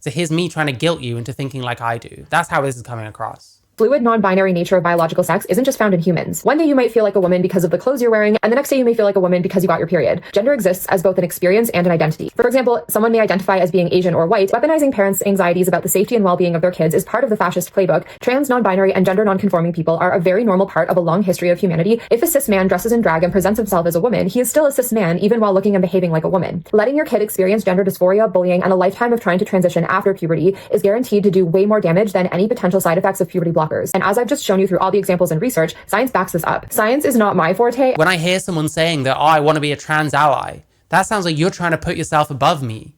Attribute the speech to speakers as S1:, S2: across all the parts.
S1: So here's me trying to guilt you into thinking like I do. That's how this is coming across.
S2: Fluid, non-binary nature of biological sex isn't just found in humans. One day you might feel like a woman because of the clothes you're wearing, and the next day you may feel like a woman because you got your period. Gender exists as both an experience and an identity. For example, someone may identify as being Asian or white. Weaponizing parents' anxieties about the safety and well-being of their kids is part of the fascist playbook. Trans, non-binary, and gender non-conforming people are a very normal part of a long history of humanity. If a cis man dresses in drag and presents himself as a woman, he is still a cis man even while looking and behaving like a woman. Letting your kid experience gender dysphoria, bullying, and a lifetime of trying to transition after puberty is guaranteed to do way more damage than any potential side effects of puberty blockers. And as I've just shown you through all the examples and research, science backs this up. Science is not my forte.
S1: When I hear someone saying that, oh, I want to be a trans ally, that sounds like you're trying to put yourself above me.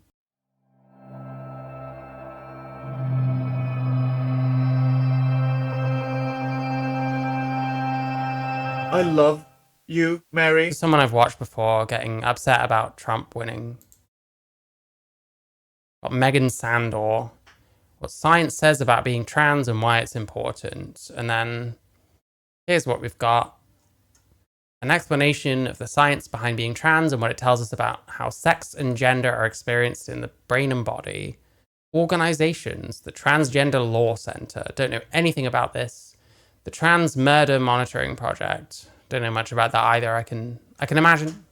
S3: I love you, Mary.
S1: Someone I've watched before getting upset about Trump winning. Got Meghan Sandor. What science says about being trans and why it's important. And then here's what we've got. An explanation of the science behind being trans and what it tells us about how sex and gender are experienced in the brain and body. Organizations, the Transgender Law Center. Don't know anything about this. The Trans Murder Monitoring Project. Don't know much about that either. I can imagine.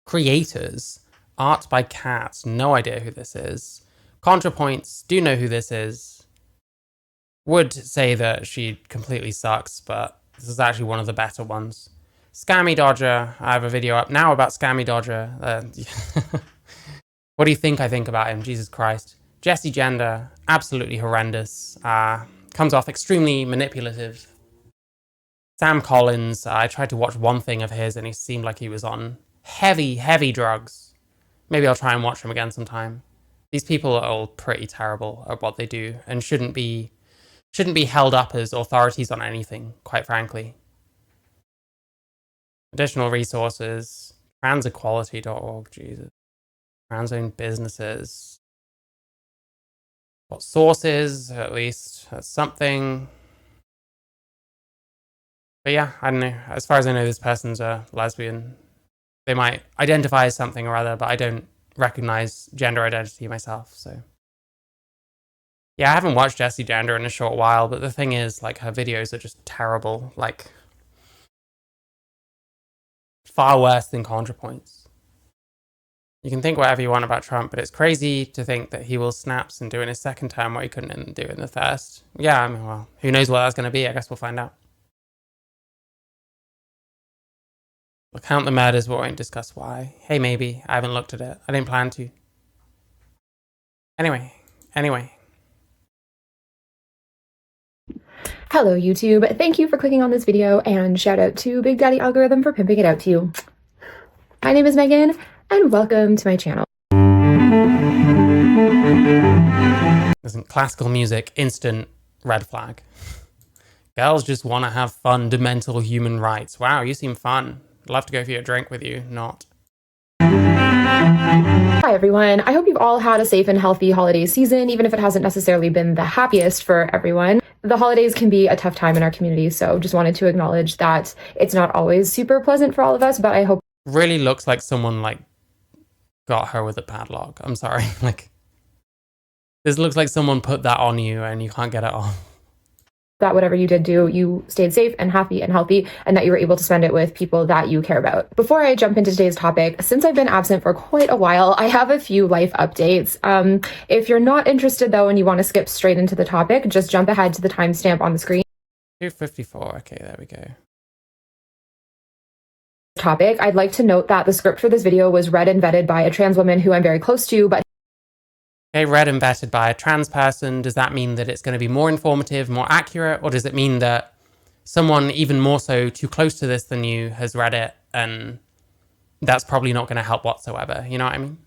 S1: Creators. Art by Cats. No idea who this is. ContraPoints, do know who this is. Would say that she completely sucks, but this is actually one of the better ones. Scammy Dodger, I have a video up now about Scammy Dodger. What do you think I think about him? Jesus Christ. Jesse Gender, absolutely horrendous. Comes off extremely manipulative. Sam Collins, I tried to watch one thing of his and he seemed like he was on heavy drugs. Maybe I'll try and watch him again sometime. These people are all pretty terrible at what they do and shouldn't be held up as authorities on anything, quite frankly. Additional resources, transequality.org, Jesus. Trans-owned businesses. What sources, at least, that's something. But yeah, I don't know. As far as I know, this person's a lesbian. They might identify as something or other, but I don't recognize gender identity myself, so. Yeah, I haven't watched Jessie Gender in a short while, but the thing is, like, her videos are just terrible. Like, far worse than ContraPoints. You can think whatever you want about Trump, but it's crazy to think that he will snaps and do in his second term what he couldn't do in the first. Yeah, I mean, well, who knows what that's going to be? I guess we'll find out. We'll count the murders, but won't discuss why. Hey, maybe. I haven't looked at it. I didn't plan to. Anyway.
S2: Hello, YouTube. Thank you for clicking on this video, and shout out to Big Daddy Algorithm for pimping it out to you. My name is Megan, and welcome to my channel.
S1: Isn't classical music instant red flag? Girls just want to have fundamental human rights. Wow, you seem fun. I'd love to go for a drink with you. Not.
S2: Hi everyone. I hope you've all had a safe and healthy holiday season, even if it hasn't necessarily been the happiest for everyone. The holidays can be a tough time in our community, so just wanted to acknowledge that it's not always super pleasant for all of us, but I hope.
S1: Really looks like someone like got her with a padlock. I'm sorry. Like, this looks like someone put that on you and you can't get it off.
S2: That whatever you did do, you stayed safe and happy and healthy, and that you were able to spend it with people that you care about. Before I jump into today's topic, since I've been absent for quite a while, I have a few life updates. If you're not interested though and you want to skip straight into the topic, just jump ahead to the timestamp on the screen.
S1: 254, okay, there we go.
S2: Topic, I'd like to note that the script for this video was read and vetted by a trans woman who I'm very close to, but
S1: Okay, read and vetted by a trans person. Does that mean that it's going to be more informative, more accurate? Or does it mean that someone even more so too close to this than you has read it and that's probably not going to help whatsoever? You know what I mean?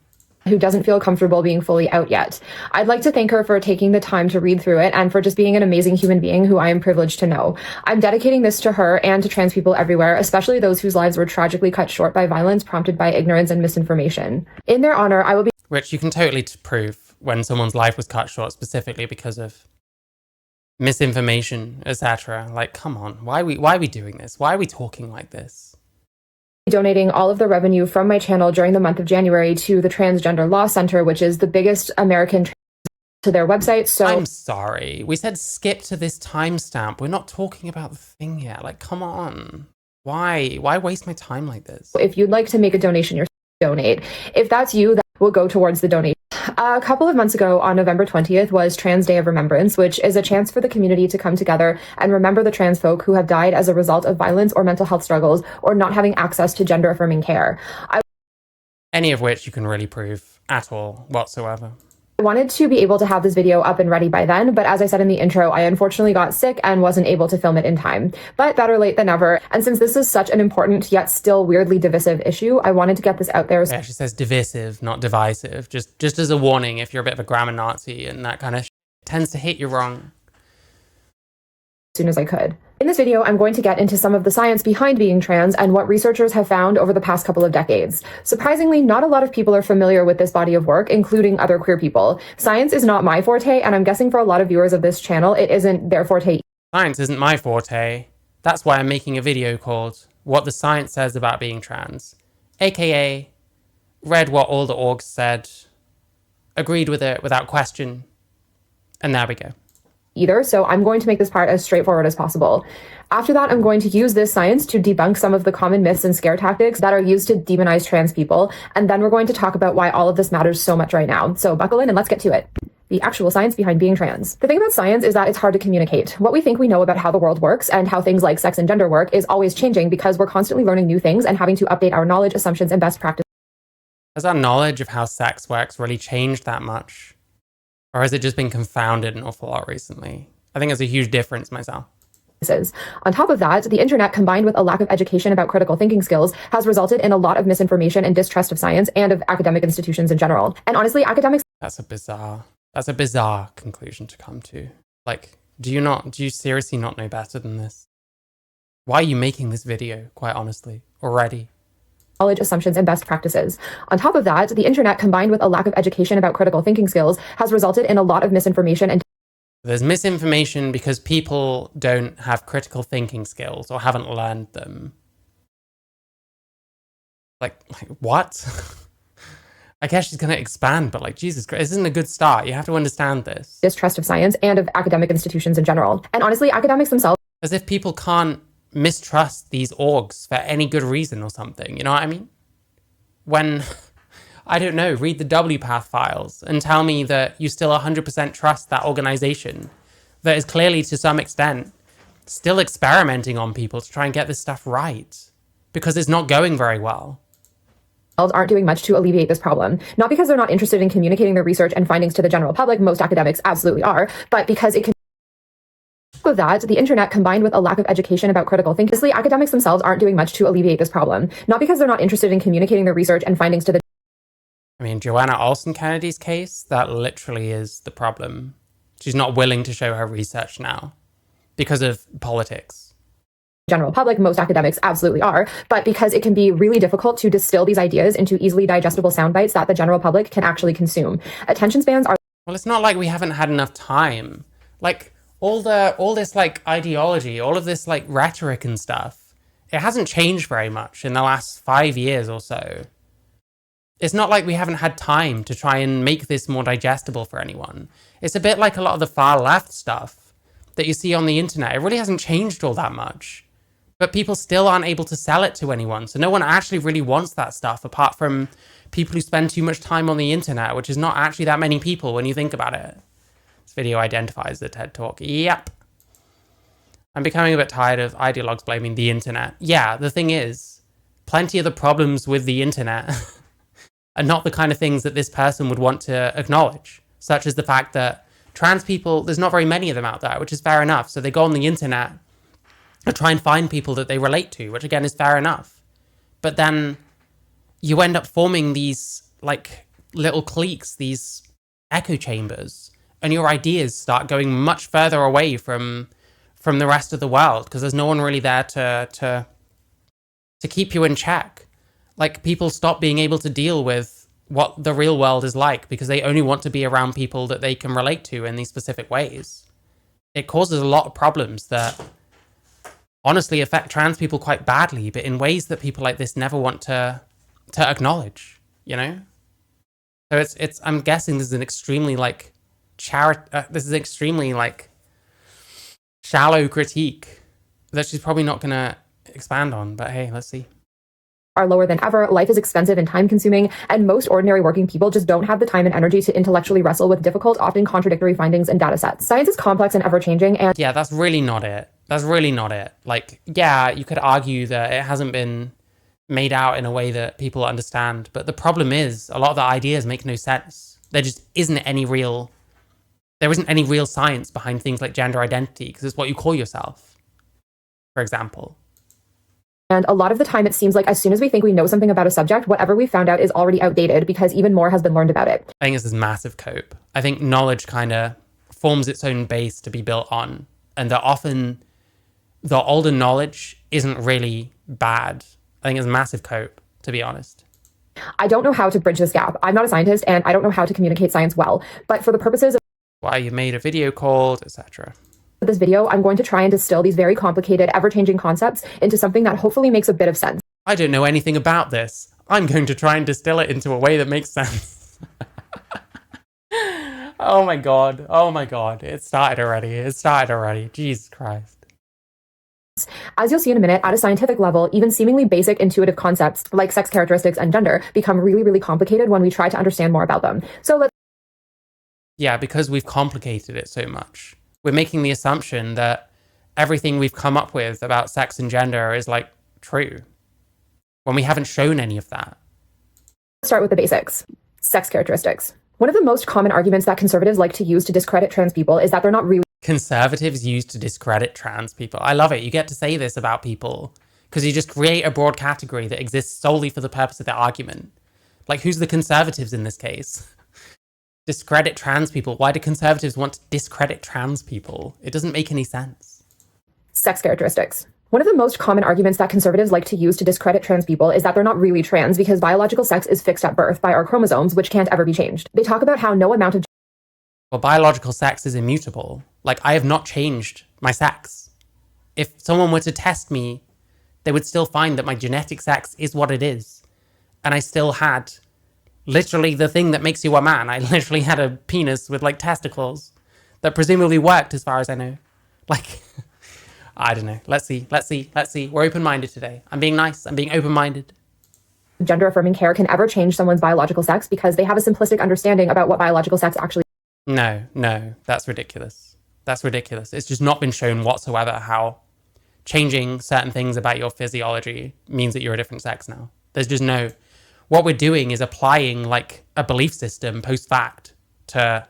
S2: Who doesn't feel comfortable being fully out yet. I'd like to thank her for taking the time to read through it and for just being an amazing human being who I am privileged to know. I'm dedicating this to her and to trans people everywhere, especially those whose lives were tragically cut short by violence prompted by ignorance and misinformation. In their honor, I will be—
S1: Which you can totally prove when someone's life was cut short specifically because of misinformation, etc. Like, come on, why are we doing this? Why are we talking like this?
S2: donating all of the revenue from my channel during the month of January to the Transgender Law Center, which is the biggest American to their website. So
S1: I'm sorry. We said skip to this timestamp. We're not talking about the thing yet. Like, come on. Why? Why waste my time like this?
S2: if you'd like to make a donation, you're donate. If that's you, that will go towards the donation. A couple of months ago, on November 20th, was Trans Day of Remembrance, which is a chance for the community to come together and remember the trans folk who have died as a result of violence or mental health struggles or not having access to gender-affirming care.
S1: Any of which you can really prove at all whatsoever.
S2: I wanted to be able to have this video up and ready by then, but as I said in the intro, I unfortunately got sick and wasn't able to film it in time. But better late than never. And since this is such an important yet still weirdly divisive issue, I wanted to get this out there.
S1: Yeah, she says divisive, not divisive. Just as a warning, if you're a bit of a grammar Nazi and that kind of tends to hit you wrong.
S2: As soon as I could. In this video, I'm going to get into some of the science behind being trans and what researchers have found over the past couple of decades. Surprisingly, not a lot of people are familiar with this body of work, including other queer people. Science is not my forte, and I'm guessing for a lot of viewers of this channel, it isn't their forte.
S1: Science isn't my forte. That's why I'm making a video called What the Science Says About Being Trans. AKA, read what all the orgs said, agreed with it without question, and there we go.
S2: Either, so I'm going to make this part as straightforward as possible. After that, I'm going to use this science to debunk some of the common myths and scare tactics that are used to demonize trans people, and then we're going to talk about why all of this matters so much right now. So buckle in and let's get to it. The actual science behind being trans. The thing about science is that it's hard to communicate. What we think we know about how the world works and how things like sex and gender work is always changing because we're constantly learning new things and having to update our knowledge, assumptions, and best practices.
S1: Has our knowledge of how sex works really changed that much? Or has it just been confounded an awful lot recently? I think there's a huge difference myself.
S2: On top of that, the internet combined with a lack of education about critical thinking skills has resulted in a lot of misinformation and distrust of science and of academic institutions in general. And honestly, academics...
S1: That's a bizarre conclusion to come to. Like, do you seriously not know better than this? Why are you making this video, quite honestly, already?
S2: Knowledge, assumptions, and best practices. On top of that, the internet combined with a lack of education about critical thinking skills has resulted in a lot of misinformation and
S1: there's misinformation because people don't have critical thinking skills or haven't learned them. Like what? I guess she's going to expand, but like, Jesus Christ, this isn't a good start. You have to understand this.
S2: Distrust of science and of academic institutions in general. And honestly, academics themselves...
S1: As if people can't mistrust these orgs for any good reason or something. You know what I mean? When... I don't know, read the WPATH files and tell me that you still 100% trust that organization that is clearly, to some extent, still experimenting on people to try and get this stuff right because it's not going very well.
S2: Aren't doing much to alleviate this problem. Not because they're not interested in communicating their research and findings to the general public, most academics absolutely are, but because it can... Of that, the internet combined with a lack of education about critical thinking, academics themselves aren't doing much to alleviate this problem. Not because they're not interested in communicating their research and findings to the...
S1: I mean, Joanna Olson Kennedy's case, that literally is the problem. She's not willing to show her research now because of politics.
S2: General public, most academics absolutely are, but because it can be really difficult to distill these ideas into easily digestible sound bites that the general public can actually consume. Attention spans are...
S1: Well, it's not like we haven't had enough time. Like, all this, like, ideology, all of this, like, rhetoric and stuff, it hasn't changed very much in the last 5 years or so. It's not like we haven't had time to try and make this more digestible for anyone. It's a bit like a lot of the far left stuff that you see on the internet. It really hasn't changed all that much. But people still aren't able to sell it to anyone. So no one actually really wants that stuff apart from people who spend too much time on the internet, which is not actually that many people when you think about it. This video identifies the TED Talk. Yep. I'm becoming a bit tired of ideologues blaming the internet. Yeah, the thing is, plenty of the problems with the internet are not the kind of things that this person would want to acknowledge, such as the fact that trans people, there's not very many of them out there, which is fair enough. So they go on the internet and try and find people that they relate to, which again is fair enough. But then you end up forming these like little cliques, these echo chambers, and your ideas start going much further away from the rest of the world because there's no one really there to keep you in check. Like, people stop being able to deal with what the real world is like because they only want to be around people that they can relate to in these specific ways. It causes a lot of problems that honestly affect trans people quite badly, but in ways that people like this never want to acknowledge, you know? So it's I'm guessing this is an extremely like shallow critique that she's probably not gonna expand on, but hey, let's see.
S2: Are lower than ever, life is expensive and time consuming, and most ordinary working people just don't have the time and energy to intellectually wrestle with difficult, often contradictory findings and data sets. Science is complex and ever-changing, and
S1: yeah, that's really not it. That's really not it. Like, yeah, you could argue that it hasn't been made out in a way that people understand, but the problem is a lot of the ideas make no sense. There isn't any real science behind things like gender identity, because it's what you call yourself, for example.
S2: And a lot of the time, it seems like as soon as we think we know something about a subject, whatever we found out is already outdated because even more has been learned about it.
S1: I think this is massive cope. I think knowledge kind of forms its own base to be built on, and that often the older knowledge isn't really bad. I think it's massive cope, to be honest.
S2: I don't know how to bridge this gap. I'm not a scientist, and I don't know how to communicate science well. But for the purposes of
S1: why you made a video called, etc.
S2: this video, I'm going to try and distill these very complicated, ever-changing concepts into something that hopefully makes a bit of sense.
S1: I don't know anything about this. I'm going to try and distill it into a way that makes sense. Oh my god. Oh my god. It started already. Jesus Christ.
S2: As you'll see in a minute, at a scientific level, even seemingly basic intuitive concepts like sex characteristics and gender become really, really complicated when we try to understand more about them.
S1: Yeah, because we've complicated it so much. We're making the assumption that everything we've come up with about sex and gender is like true, when we haven't shown any of that.
S2: Let's start with the basics. Sex characteristics. One of the most common arguments that conservatives like to use to discredit trans people is that they're not really
S1: conservatives use to discredit trans people. I love it. You get to say this about people because you just create a broad category that exists solely for the purpose of their argument. Like, who's the conservatives in this case? Discredit trans people. Why do conservatives want to discredit trans people? It doesn't make any sense.
S2: Sex characteristics. One of the most common arguments that conservatives like to use to discredit trans people is that they're not really trans because biological sex is fixed at birth by our chromosomes, which can't ever be changed. They talk about how no amount of
S1: well, biological sex is immutable. Like, I have not changed my sex. If someone were to test me, they would still find that my genetic sex is what it is. And I still had literally the thing that makes you a man. I literally had a penis with like testicles that presumably worked as far as I know. Like, I don't know. Let's see. We're open-minded today. I'm being nice. I'm being open-minded.
S2: Gender affirming care can ever change someone's biological sex because they have a simplistic understanding about what biological sex actually is.
S1: No, that's ridiculous. It's just not been shown whatsoever how changing certain things about your physiology means that you're a different sex now. There's just no... What we're doing is applying like a belief system post-fact to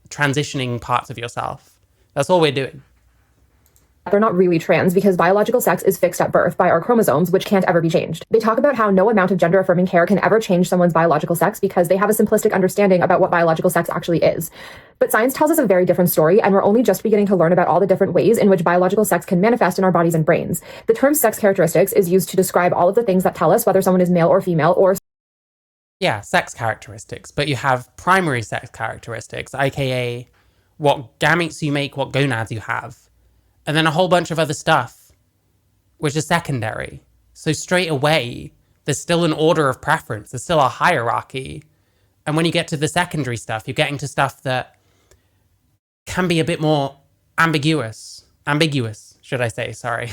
S1: transitioning parts of yourself. That's all we're doing.
S2: They're not really trans because biological sex is fixed at birth by our chromosomes, which can't ever be changed. They talk about how no amount of gender affirming care can ever change someone's biological sex because they have a simplistic understanding about what biological sex actually is. But science tells us a very different story, and we're only just beginning to learn about all the different ways in which biological sex can manifest in our bodies and brains. The term sex characteristics is used to describe all of the things that tell us whether someone is male or female or...
S1: Yeah, sex characteristics, but you have primary sex characteristics, aka what gametes you make, what gonads you have. And then a whole bunch of other stuff, which is secondary. So straight away, there's still an order of preference. There's still a hierarchy. And when you get to the secondary stuff, you're getting to stuff that can be a bit more ambiguous, should I say, sorry.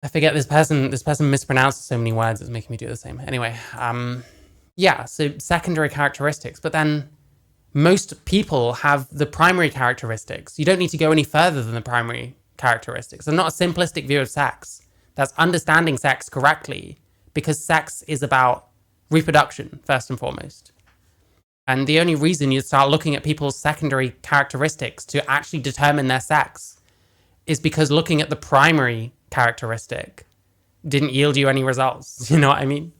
S1: I forget this person mispronounces so many words, it's making me do the same. Anyway, yeah, so secondary characteristics, but then most people have the primary characteristics. You don't need to go any further than the primary characteristics. They're not a simplistic view of sex. That's understanding sex correctly, because sex is about reproduction, first and foremost. And the only reason you start looking at people's secondary characteristics to actually determine their sex is because looking at the primary characteristic didn't yield you any results. You know what I mean?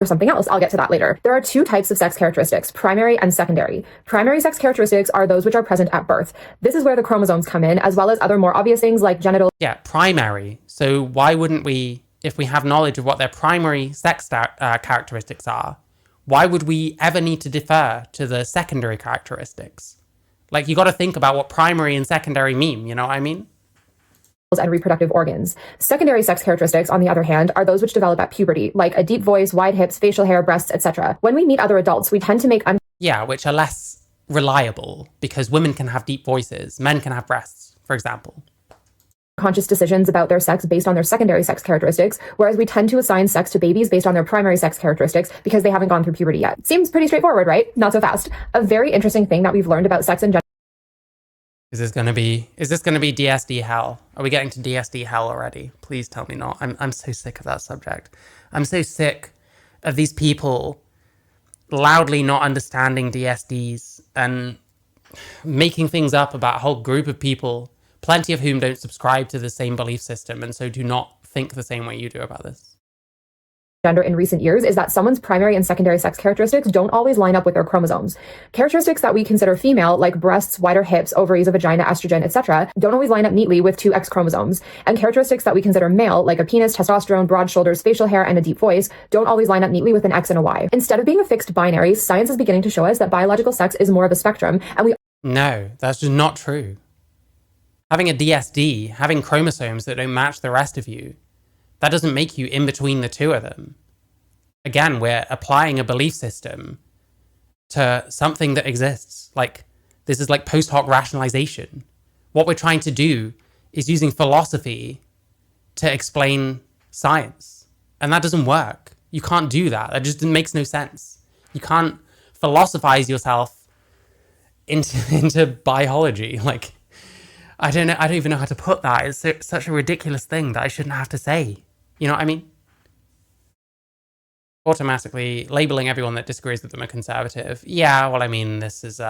S2: Or something else. I'll get to that later. There are two types of sex characteristics, primary and secondary. Primary sex characteristics are those which are present at birth. This is where the chromosomes come in, as well as other more obvious things like genital...
S1: Yeah, primary. So why wouldn't we, if we have knowledge of what their primary sex characteristics are, why would we ever need to defer to the secondary characteristics? Like, you got to think about what primary and secondary mean, you know what I mean?
S2: And reproductive organs. Secondary sex characteristics, on the other hand, are those which develop at puberty, like a deep voice, wide hips, facial hair, breasts, etc. When we meet other adults, we tend to make
S1: yeah, which are less reliable because women can have deep voices, men can have breasts, for example.
S2: Conscious decisions about their sex based on their secondary sex characteristics, whereas we tend to assign sex to babies based on their primary sex characteristics because they haven't gone through puberty yet. Seems pretty straightforward, right? Not so fast. A very interesting thing that we've learned about sex and gender.
S1: Is this gonna be DSD hell? Are we getting to DSD hell already? Please tell me not. I'm so sick of that subject. I'm so sick of these people loudly not understanding DSDs and making things up about a whole group of people, plenty of whom don't subscribe to the same belief system and so do not think the same way you do about this.
S2: Gender in recent years is that someone's primary and secondary sex characteristics don't always line up with their chromosomes. Characteristics that we consider female, like breasts, wider hips, ovaries, a vagina, estrogen, etc., don't always line up neatly with two X chromosomes. And characteristics that we consider male, like a penis, testosterone, broad shoulders, facial hair, and a deep voice, don't always line up neatly with an X and a Y. Instead of being a fixed binary, science is beginning to show us that biological sex is more of a spectrum, and we...
S1: No, that's just not true. Having a DSD, having chromosomes that don't match the rest of you, that doesn't make you in between the two of them. Again, we're applying a belief system to something that exists. Like, this is like post hoc rationalization. What we're trying to do is using philosophy to explain science. And that doesn't work. You can't do that. That just makes no sense. You can't philosophize yourself into biology. Like, I don't even know how to put that. It's such a ridiculous thing that I shouldn't have to say. You know what I mean? Automatically labeling everyone that disagrees with them a conservative. Yeah, well, I mean, this is,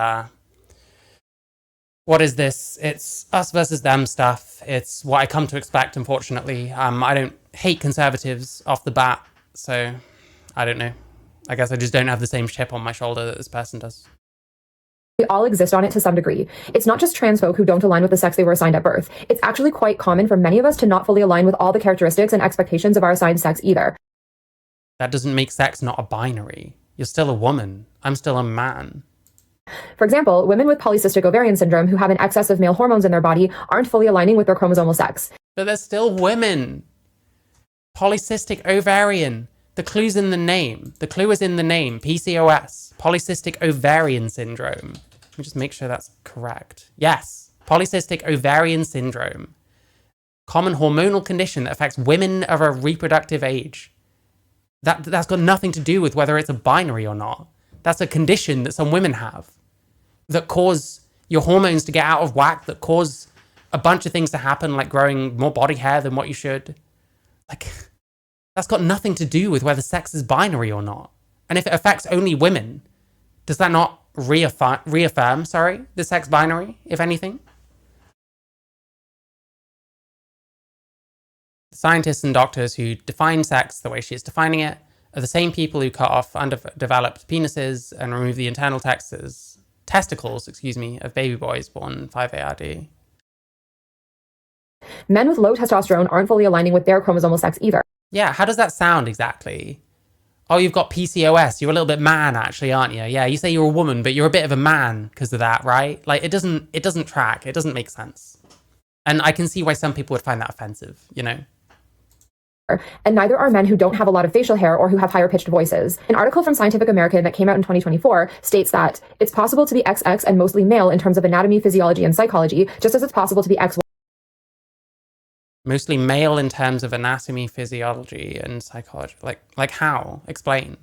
S1: what is this? It's us versus them stuff. It's what I come to expect, unfortunately. I don't hate conservatives off the bat, so I don't know. I guess I just don't have the same chip on my shoulder that this person does.
S2: We all exist on it to some degree. It's not just trans folk who don't align with the sex they were assigned at birth. It's actually quite common for many of us to not fully align with all the characteristics and expectations of our assigned sex either.
S1: That doesn't make sex not a binary. You're still a woman. I'm still a man.
S2: For example, women with polycystic ovarian syndrome who have an excess of male hormones in their body aren't fully aligning with their chromosomal sex.
S1: But they're still women. Polycystic ovarian. The clue's in the name. The clue is in the name. PCOS. Polycystic ovarian syndrome. Let me just make sure that's correct. Yes. Polycystic ovarian syndrome. Common hormonal condition that affects women of a reproductive age. That's got nothing to do with whether it's a binary or not. That's a condition that some women have that cause your hormones to get out of whack, that cause a bunch of things to happen, like growing more body hair than what you should. Like, that's got nothing to do with whether sex is binary or not. And if it affects only women, does that not reaffirm the sex binary, if anything? Scientists and doctors who define sex the way she is defining it are the same people who cut off underdeveloped penises and remove the internal testicles, of baby boys born 5ARD.
S2: Men with low testosterone aren't fully aligning with their chromosomal sex either.
S1: Yeah, how does that sound exactly? Oh, you've got PCOS. You're a little bit man, actually, aren't you? Yeah, you say you're a woman, but you're a bit of a man because of that, right? Like, it doesn't track. It doesn't make sense. And I can see why some people would find that offensive, you know?
S2: And neither are men who don't have a lot of facial hair or who have higher pitched voices. An article from Scientific American that came out in 2024 states that it's possible to be XX and mostly male in terms of anatomy, physiology, and psychology, just as it's possible to be XY.
S1: Mostly male in terms of anatomy, physiology, and psychology. Like how? Explain.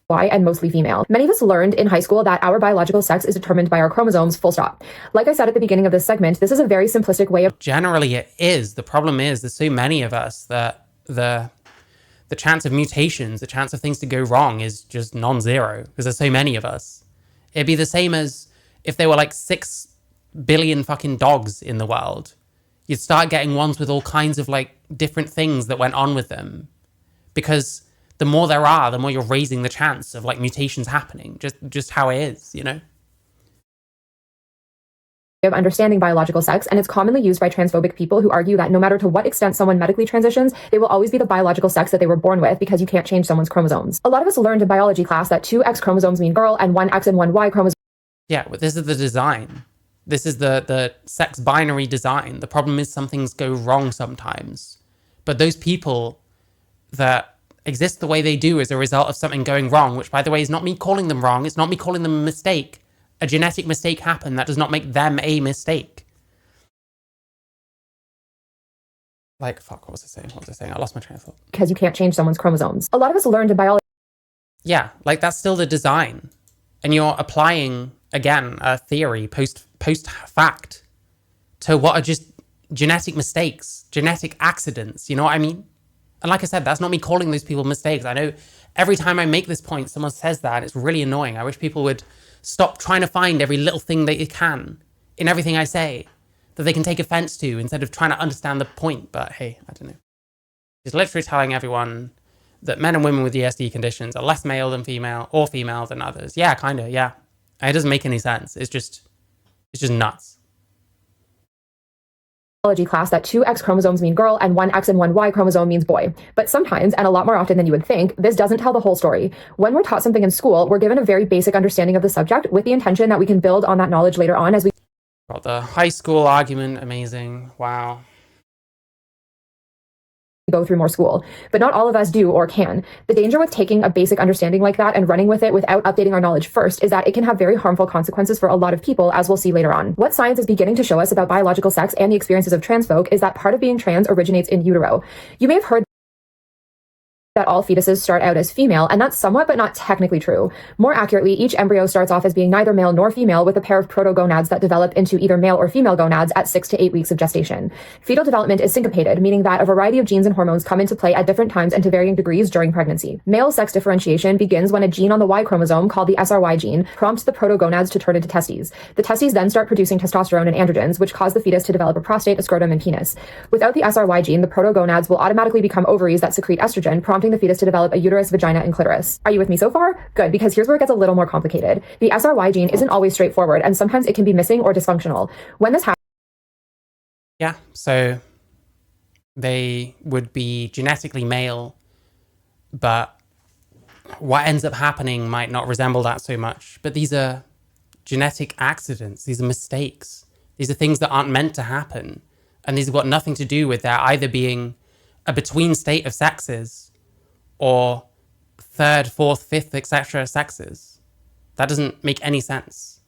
S2: And mostly female. Many of us learned in high school that our biological sex is determined by our chromosomes, full stop. Like I said at the beginning of this segment, this is a very simplistic way of...
S1: Generally it is. The problem is there's so many of us that the chance of mutations, the chance of things to go wrong is just non-zero because there's so many of us. It'd be the same as if there were like 6 billion fucking dogs in the world. You'd start getting ones with all kinds of like different things that went on with them because the more there are, the more you're raising the chance of like mutations happening. Just how it is, you know?
S2: Of understanding biological sex, and it's commonly used by transphobic people who argue that no matter to what extent someone medically transitions, they will always be the biological sex that they were born with because you can't change someone's chromosomes. A lot of us learned in biology class that 2 X chromosomes mean girl and 1 X and 1 Y chromosomes
S1: Yeah, but this is the design. This is the sex binary design. The problem is some things go wrong sometimes. But those people that exist the way they do as a result of something going wrong, which by the way is not me calling them wrong, it's not me calling them a mistake. A genetic mistake happened, that does not make them a mistake. Like, fuck, what was I saying? I lost my train of thought.
S2: Because you can't change someone's chromosomes. A lot of us learned in biology.
S1: Yeah, like that's still the design. And you're applying, again, a theory post fact to what are just genetic mistakes, genetic accidents, you know what I mean? And like I said, that's not me calling those people mistakes. I know every time I make this point, someone says that. It's really annoying. I wish people would stop trying to find every little thing that you can in everything I say that they can take offense to instead of trying to understand the point. But hey, I don't know. He's literally telling everyone that men and women with ESD conditions are less male than female or female than others. Yeah, kind of, yeah. And it doesn't make any sense. It's just nuts.
S2: Class that 2 X chromosomes mean girl and 1 X and 1 Y chromosome means boy. But sometimes, and a lot more often than you would think, this doesn't tell the whole story. When we're taught something in school, we're given a very basic understanding of the subject with the intention that we can build on that knowledge later on as we
S1: Got the high school argument, amazing, wow.
S2: go through more school. But not all of us do or can. The danger with taking a basic understanding like that and running with it without updating our knowledge first is that it can have very harmful consequences for a lot of people, as we'll see later on. What science is beginning to show us about biological sex and the experiences of trans folk is that part of being trans originates in utero. You may have heard that all fetuses start out as female, and that's somewhat but not technically true. More accurately, each embryo starts off as being neither male nor female with a pair of protogonads that develop into either male or female gonads at 6 to 8 weeks of gestation. Fetal development is syncopated, meaning that a variety of genes and hormones come into play at different times and to varying degrees during pregnancy. Male sex differentiation begins when a gene on the Y chromosome, called the SRY gene, prompts the protogonads to turn into testes. The testes then start producing testosterone and androgens, which cause the fetus to develop a prostate, a scrotum, and penis. Without the SRY gene, the protogonads will automatically become ovaries that secrete estrogen, prompting the fetus to develop a uterus, vagina, and clitoris. Are you with me so far? Good, because here's where it gets a little more complicated. The SRY gene isn't always straightforward, and sometimes it can be missing or dysfunctional. When this happens,
S1: Yeah, so they would be genetically male, but what ends up happening might not resemble that so much. But these are genetic accidents. These are mistakes. These are things that aren't meant to happen. And these have got nothing to do with there either being a between state of sexes or third, fourth, fifth, etc. sexes. That doesn't make any sense.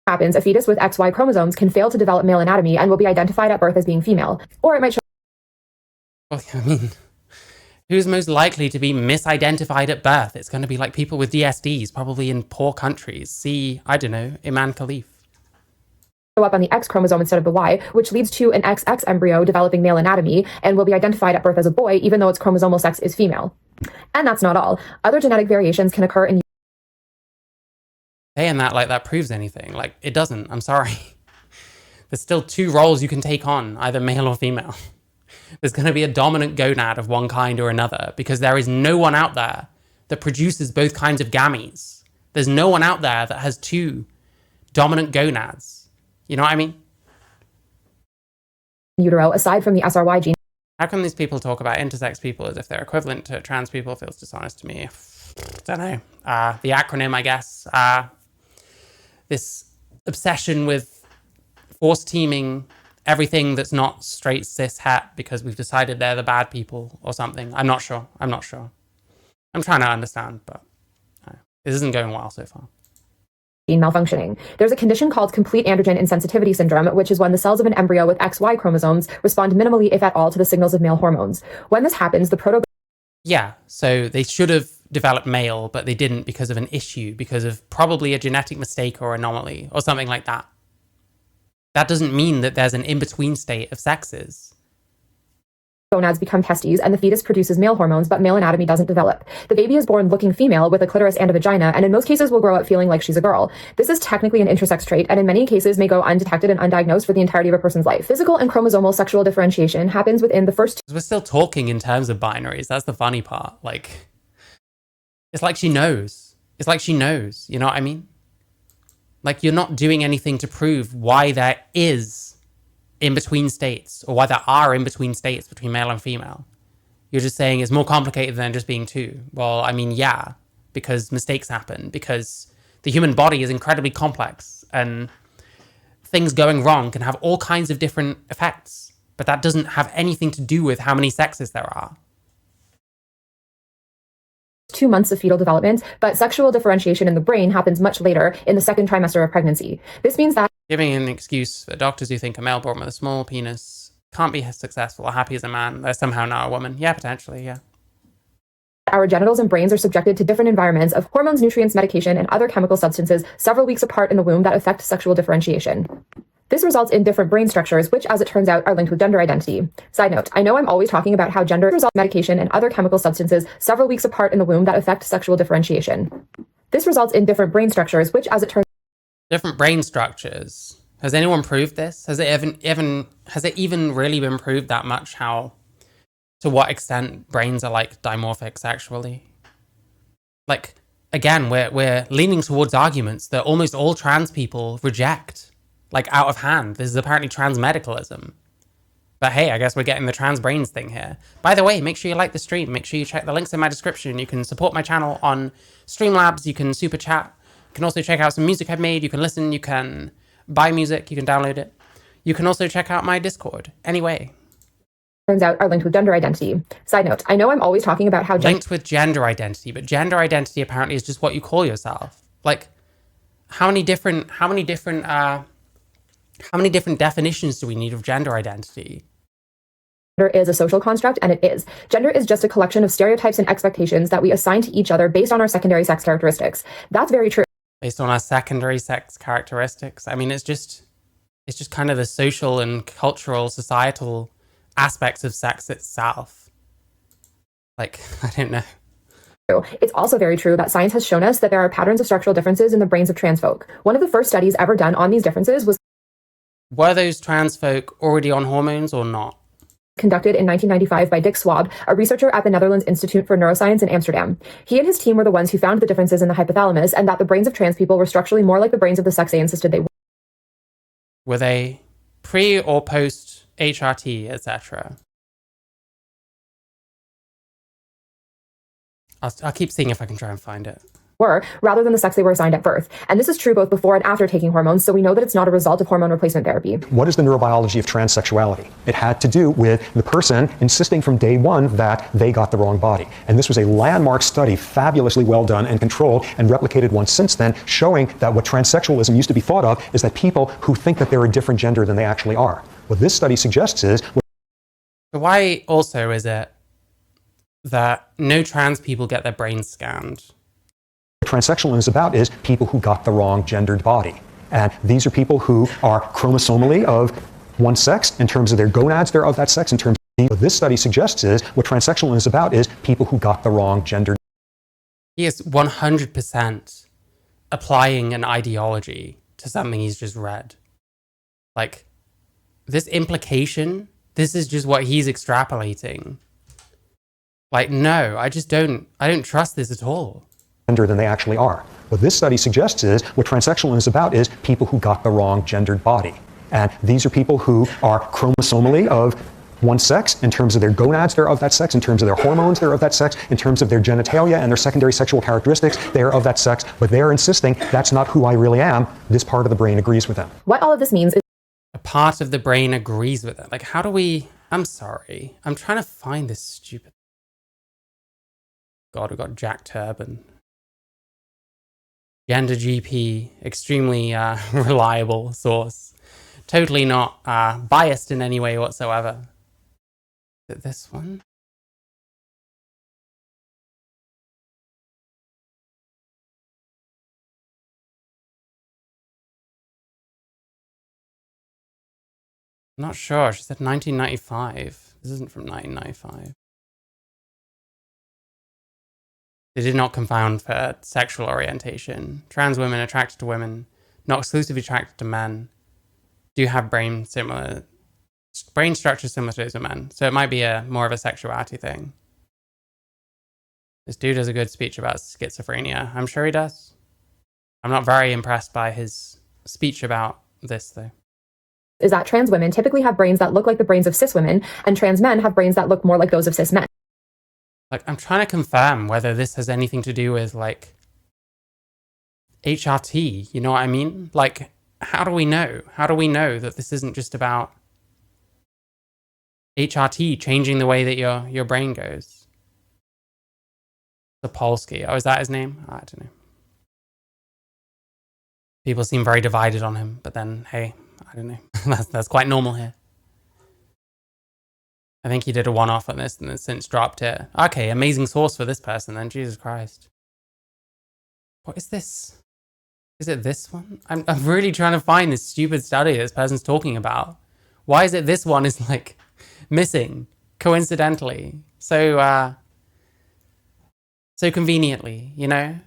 S2: a fetus with XY chromosomes can fail to develop male anatomy and will be identified at birth as being female. Or it might show
S1: Well, I mean, who's most likely to be misidentified at birth? It's going to be like people with DSDs, probably in poor countries. See, I don't know, Iman Khalif.
S2: up on the X chromosome instead of the Y, which leads to an XX embryo developing male anatomy and will be identified at birth as a boy, even though its chromosomal sex is female. And that's not all. Other genetic variations can occur in
S1: Saying that like that proves anything. Like, it doesn't. I'm sorry. There's still 2 roles you can take on, either male or female. There's going to be a dominant gonad of one kind or another because there is no one out there that produces both kinds of gametes. There's no one out there that has 2 dominant gonads. You know what I mean?
S2: utero, aside from the SRY gene.
S1: How come these people talk about intersex people as if they're equivalent to trans people? Feels dishonest to me. Don't know. The acronym, I guess. This obsession with force teaming everything that's not straight cis het because we've decided they're the bad people or something. I'm not sure. I'm trying to understand, but this isn't going well so far.
S2: Malfunctioning. There's a condition called complete androgen insensitivity syndrome, which is when the cells of an embryo with XY chromosomes respond minimally, if at all, to the signals of male hormones. When this happens, the
S1: Yeah, so they should have developed male, but they didn't because of an issue, because of probably a genetic mistake or anomaly or something like that. That doesn't mean that there's an in-between state of sexes.
S2: gonads become testes and the fetus produces male hormones, but male anatomy doesn't develop. The baby is born looking female with a clitoris and a vagina, and in most cases will grow up feeling like she's a girl. This is technically an intersex trait, and in many cases may go undetected and undiagnosed for the entirety of a person's life. Physical and chromosomal sexual differentiation happens within the first
S1: We're still talking in terms of binaries. That's the funny part. Like, it's like she knows. It's like she knows. You know what I mean? Like, you're not doing anything to prove why there is in-between states, or why there are in-between states between male and female. You're just saying it's more complicated than just being 2. Well, I mean, yeah, because mistakes happen, because the human body is incredibly complex, and things going wrong can have all kinds of different effects, but that doesn't have anything to do with how many sexes there are.
S2: 2 months of fetal development, but sexual differentiation in the brain happens much later in the second trimester of pregnancy. This means that
S1: Giving an excuse for doctors who think a male born with a small penis can't be successful or happy as a man, they're somehow not a woman. Yeah, potentially, yeah.
S2: our genitals and brains are subjected to different environments of hormones, nutrients, medication, and other chemical substances several weeks apart in the womb that affect sexual differentiation. This results in different brain structures, which, as it turns out, are linked with gender identity. Side note, I know I'm always talking about how gender results medication and other chemical substances several weeks apart in the womb that affect sexual differentiation. This results in different brain structures, which, as it turns
S1: Different brain structures. Has anyone proved this? Has it even really been proved that much to what extent brains are like dimorphic sexually? Like, again, we're leaning towards arguments that almost all trans people reject, like out of hand. This is apparently trans medicalism. But hey, I guess we're getting the trans brains thing here. By the way, make sure you like the stream. Make sure you check the links in my description. You can support my channel on Streamlabs. You can super chat. You can also check out some music I've made. You can listen. You can buy music. You can download it. You can also check out my Discord. Anyway.
S2: turns out are linked with gender identity. Side note, I know I'm always talking about how
S1: linked with gender identity, but gender identity apparently is just what you call yourself. Like, how many different definitions do we need of gender identity?
S2: Gender is a social construct, and it is. Gender is just a collection of stereotypes and expectations that we assign to each other based on our secondary sex characteristics. That's very true.
S1: Based on our secondary sex characteristics. I mean, it's just kind of the social and cultural, societal aspects of sex itself. Like, I don't know.
S2: It's also very true that science has shown us that there are patterns of structural differences in the brains of trans folk. One of the first studies ever done on these differences was
S1: Were those trans folk already on hormones or not?
S2: Conducted in 1995 by Dick Swab, a researcher at the Netherlands Institute for Neuroscience in Amsterdam. He and his team were the ones who found the differences in the hypothalamus and that the brains of trans people were structurally more like the brains of the sex they insisted they were.
S1: Were they pre or post HRT, etc.? I'll keep seeing if I can try and find it.
S2: Rather than the sex they were assigned at birth. And this is true both before and after taking hormones, so we know that it's not a result of hormone replacement therapy.
S4: What is the neurobiology of transsexuality? It had to do with the person insisting from day one that they got the wrong body. And this was a landmark study, fabulously well done and controlled, and replicated once since then, showing that what transsexualism used to be thought of is that people who think that they're a different gender than they actually are. What this study suggests is...
S1: So why also is it that no trans people get their brains scanned?
S4: Transsexual is about is people who got the wrong gendered body. And these are people who are chromosomally of one sex. In terms of their gonads, they're of that sex. In terms of what this study suggests is what transsexual is about is people who got the wrong gendered.
S1: He is 100% applying an ideology to something he's just read. Like, this implication, this is just what he's extrapolating. Like, no, I don't trust this at all.
S4: Gender than they actually are. What this study suggests is what transsexual is about is people who got the wrong gendered body. And these are people who are chromosomally of one sex. In terms of their gonads, they're of that sex. In terms of their hormones, they're of that sex. In terms of their genitalia and their secondary sexual characteristics, they're of that sex. But they're insisting that's not who I really am. This part of the brain agrees with them.
S2: What all of this means is
S1: a part of the brain agrees with it. Like, how do we... I'm sorry. I'm trying to find this stupid... God, we've got Jack Turban. Gender GP, extremely reliable source. Totally not biased in any way whatsoever. Is it this one? I'm not sure. She said 1995. This isn't from 1995. They did not confound for sexual orientation. Trans women attracted to women, not exclusively attracted to men, do have brain structures similar to those of men. So it might be more of a sexuality thing. This dude has a good speech about schizophrenia. I'm sure he does. I'm not very impressed by his speech about this, though.
S2: Is that trans women typically have brains that look like the brains of cis women, and trans men have brains that look more like those of cis men.
S1: Like, I'm trying to confirm whether this has anything to do with, like, HRT, you know what I mean? Like, how do we know? How do we know that this isn't just about HRT changing the way that your brain goes? Sapolsky. Oh, is that his name? I don't know. People seem very divided on him, but then, hey, I don't know. that's quite normal here. I think he did a one-off on this and then since dropped it. Okay, amazing source for this person then. Jesus Christ. What is this? Is it this one? I'm really trying to find this stupid study this person's talking about. Why is it this one is like missing coincidentally? So conveniently, you know?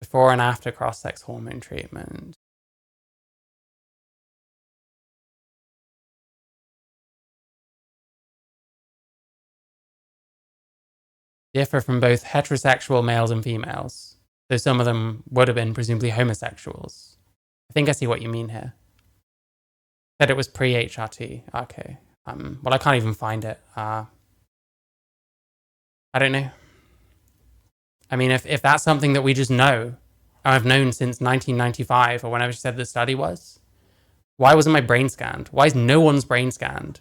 S1: Before and after cross-sex hormone treatment. Differ from both heterosexual males and females. So some of them would have been presumably homosexuals. I think I see what you mean here. Said it was pre-HRT. Okay. Well, I can't even find it. I don't know. I mean, if that's something that we just know, and I've known since 1995 or whenever she said the study was, why wasn't my brain scanned? Why is no one's brain scanned?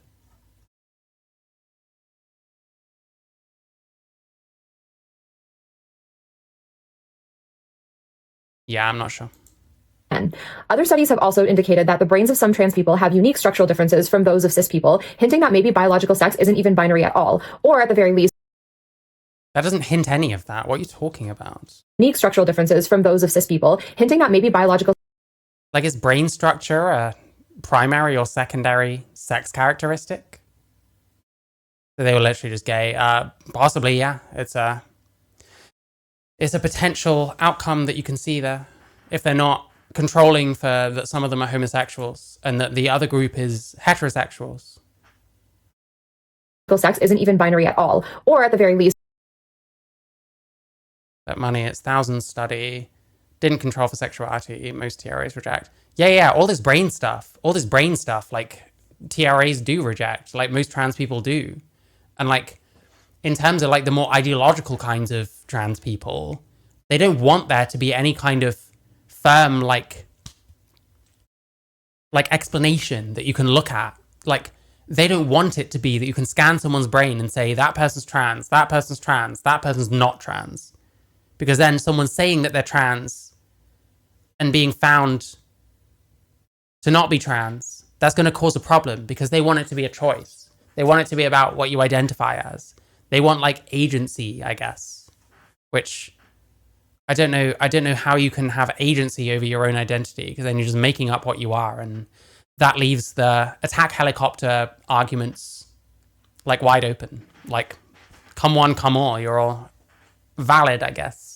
S1: Yeah, I'm not sure.
S2: Other studies have also indicated that the brains of some trans people have unique structural differences from those of cis people, hinting that maybe biological sex isn't even binary at all, or at the very least,
S1: that doesn't hint any of that. What are you talking about?
S2: Unique structural differences from those of cis people, hinting that maybe biological...
S1: Like, is brain structure a primary or secondary sex characteristic? So they were literally just gay. Possibly, yeah. It's a potential outcome that you can see there. If they're not controlling for that some of them are homosexuals and that the other group is heterosexuals.
S2: Sex isn't even binary at all, or at the very least,
S1: That money, it's thousands study, didn't control for sexuality, most TRAs reject. Yeah, all this brain stuff, like TRAs do reject, like most trans people do. And like, in terms of like the more ideological kinds of trans people, they don't want there to be any kind of firm like explanation that you can look at. Like, they don't want it to be that you can scan someone's brain and say, that person's trans, that person's trans, that person's not trans. Because then someone's saying that they're trans and being found to not be trans, that's going to cause a problem because they want it to be a choice. They want it to be about what you identify as. They want like agency, I guess, which I don't know how you can have agency over your own identity because then you're just making up what you are. And that leaves the attack helicopter arguments like wide open. Like, come one, come all. You're all valid, I guess.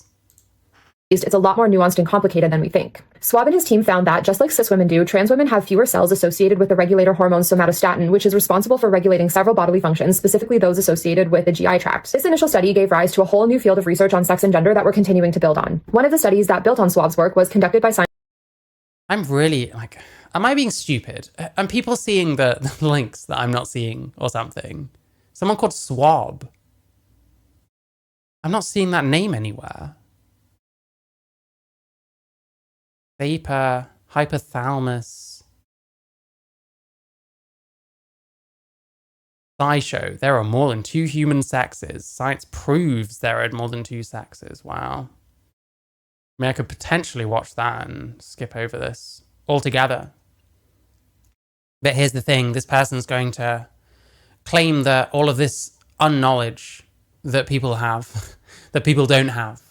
S2: It's a lot more nuanced and complicated than we think. Swab and his team found that, just like cis women do, trans women have fewer cells associated with the regulator hormone somatostatin, which is responsible for regulating several bodily functions, specifically those associated with the GI tract. This initial study gave rise to a whole new field of research on sex and gender that we're continuing to build on. One of the studies that built on Swab's work was conducted by scientists.
S1: I'm really, like, am I being stupid? Are people seeing the links that I'm not seeing or something? Someone called Swab. I'm not seeing that name anywhere. Vapor, hypothalamus. SciShow. There are more than 2 human sexes. Science proves there are more than 2 sexes. Wow. I mean, I could potentially watch that and skip over this altogether. But here's the thing. This person's going to claim that all of this unknowledge that people have, that people don't have,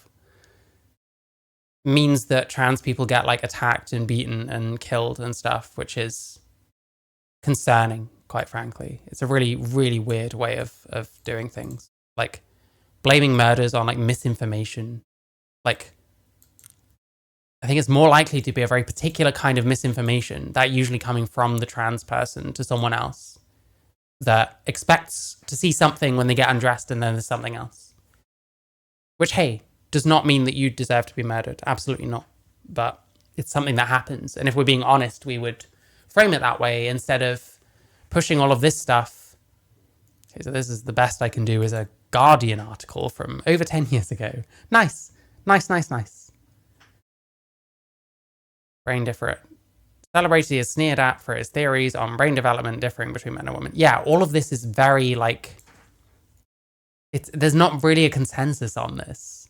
S1: means that trans people get like attacked and beaten and killed and stuff, which is concerning, quite frankly. It's a really, really weird way of doing things. Like blaming murders on like misinformation. Like, I think it's more likely to be a very particular kind of misinformation, that usually coming from the trans person to someone else that expects to see something when they get undressed and then there's something else. Which, hey, does not mean that you deserve to be murdered. Absolutely not. But it's something that happens. And if we're being honest, we would frame it that way instead of pushing all of this stuff. Okay, so this is the best I can do is a Guardian article from over 10 years ago. Nice. brain different. Celebrity is sneered at for its theories on brain development differing between men and women. Yeah, all of this is very like, there's not really a consensus on this.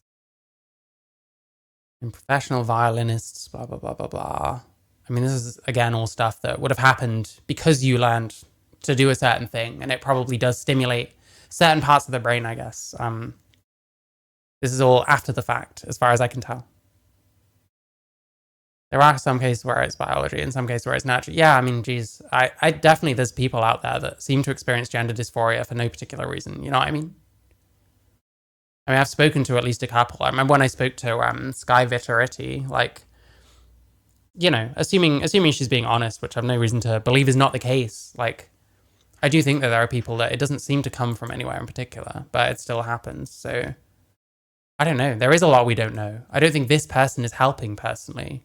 S1: And professional violinists, blah, blah, blah, blah, blah. I mean, this is, again, all stuff that would have happened because you learned to do a certain thing, and it probably does stimulate certain parts of the brain, I guess. This is all after the fact, as far as I can tell. There are some cases where it's biology, and some cases where it's natural. Yeah, I mean, geez, I definitely, there's people out there that seem to experience gender dysphoria for no particular reason. You know what I mean? I mean, I've spoken to at least a couple. I remember when I spoke to Sky Vittoriti, like, you know, assuming she's being honest, which I've no reason to believe is not the case. Like, I do think that there are people that it doesn't seem to come from anywhere in particular, but it still happens. So, I don't know. There is a lot we don't know. I don't think this person is helping personally.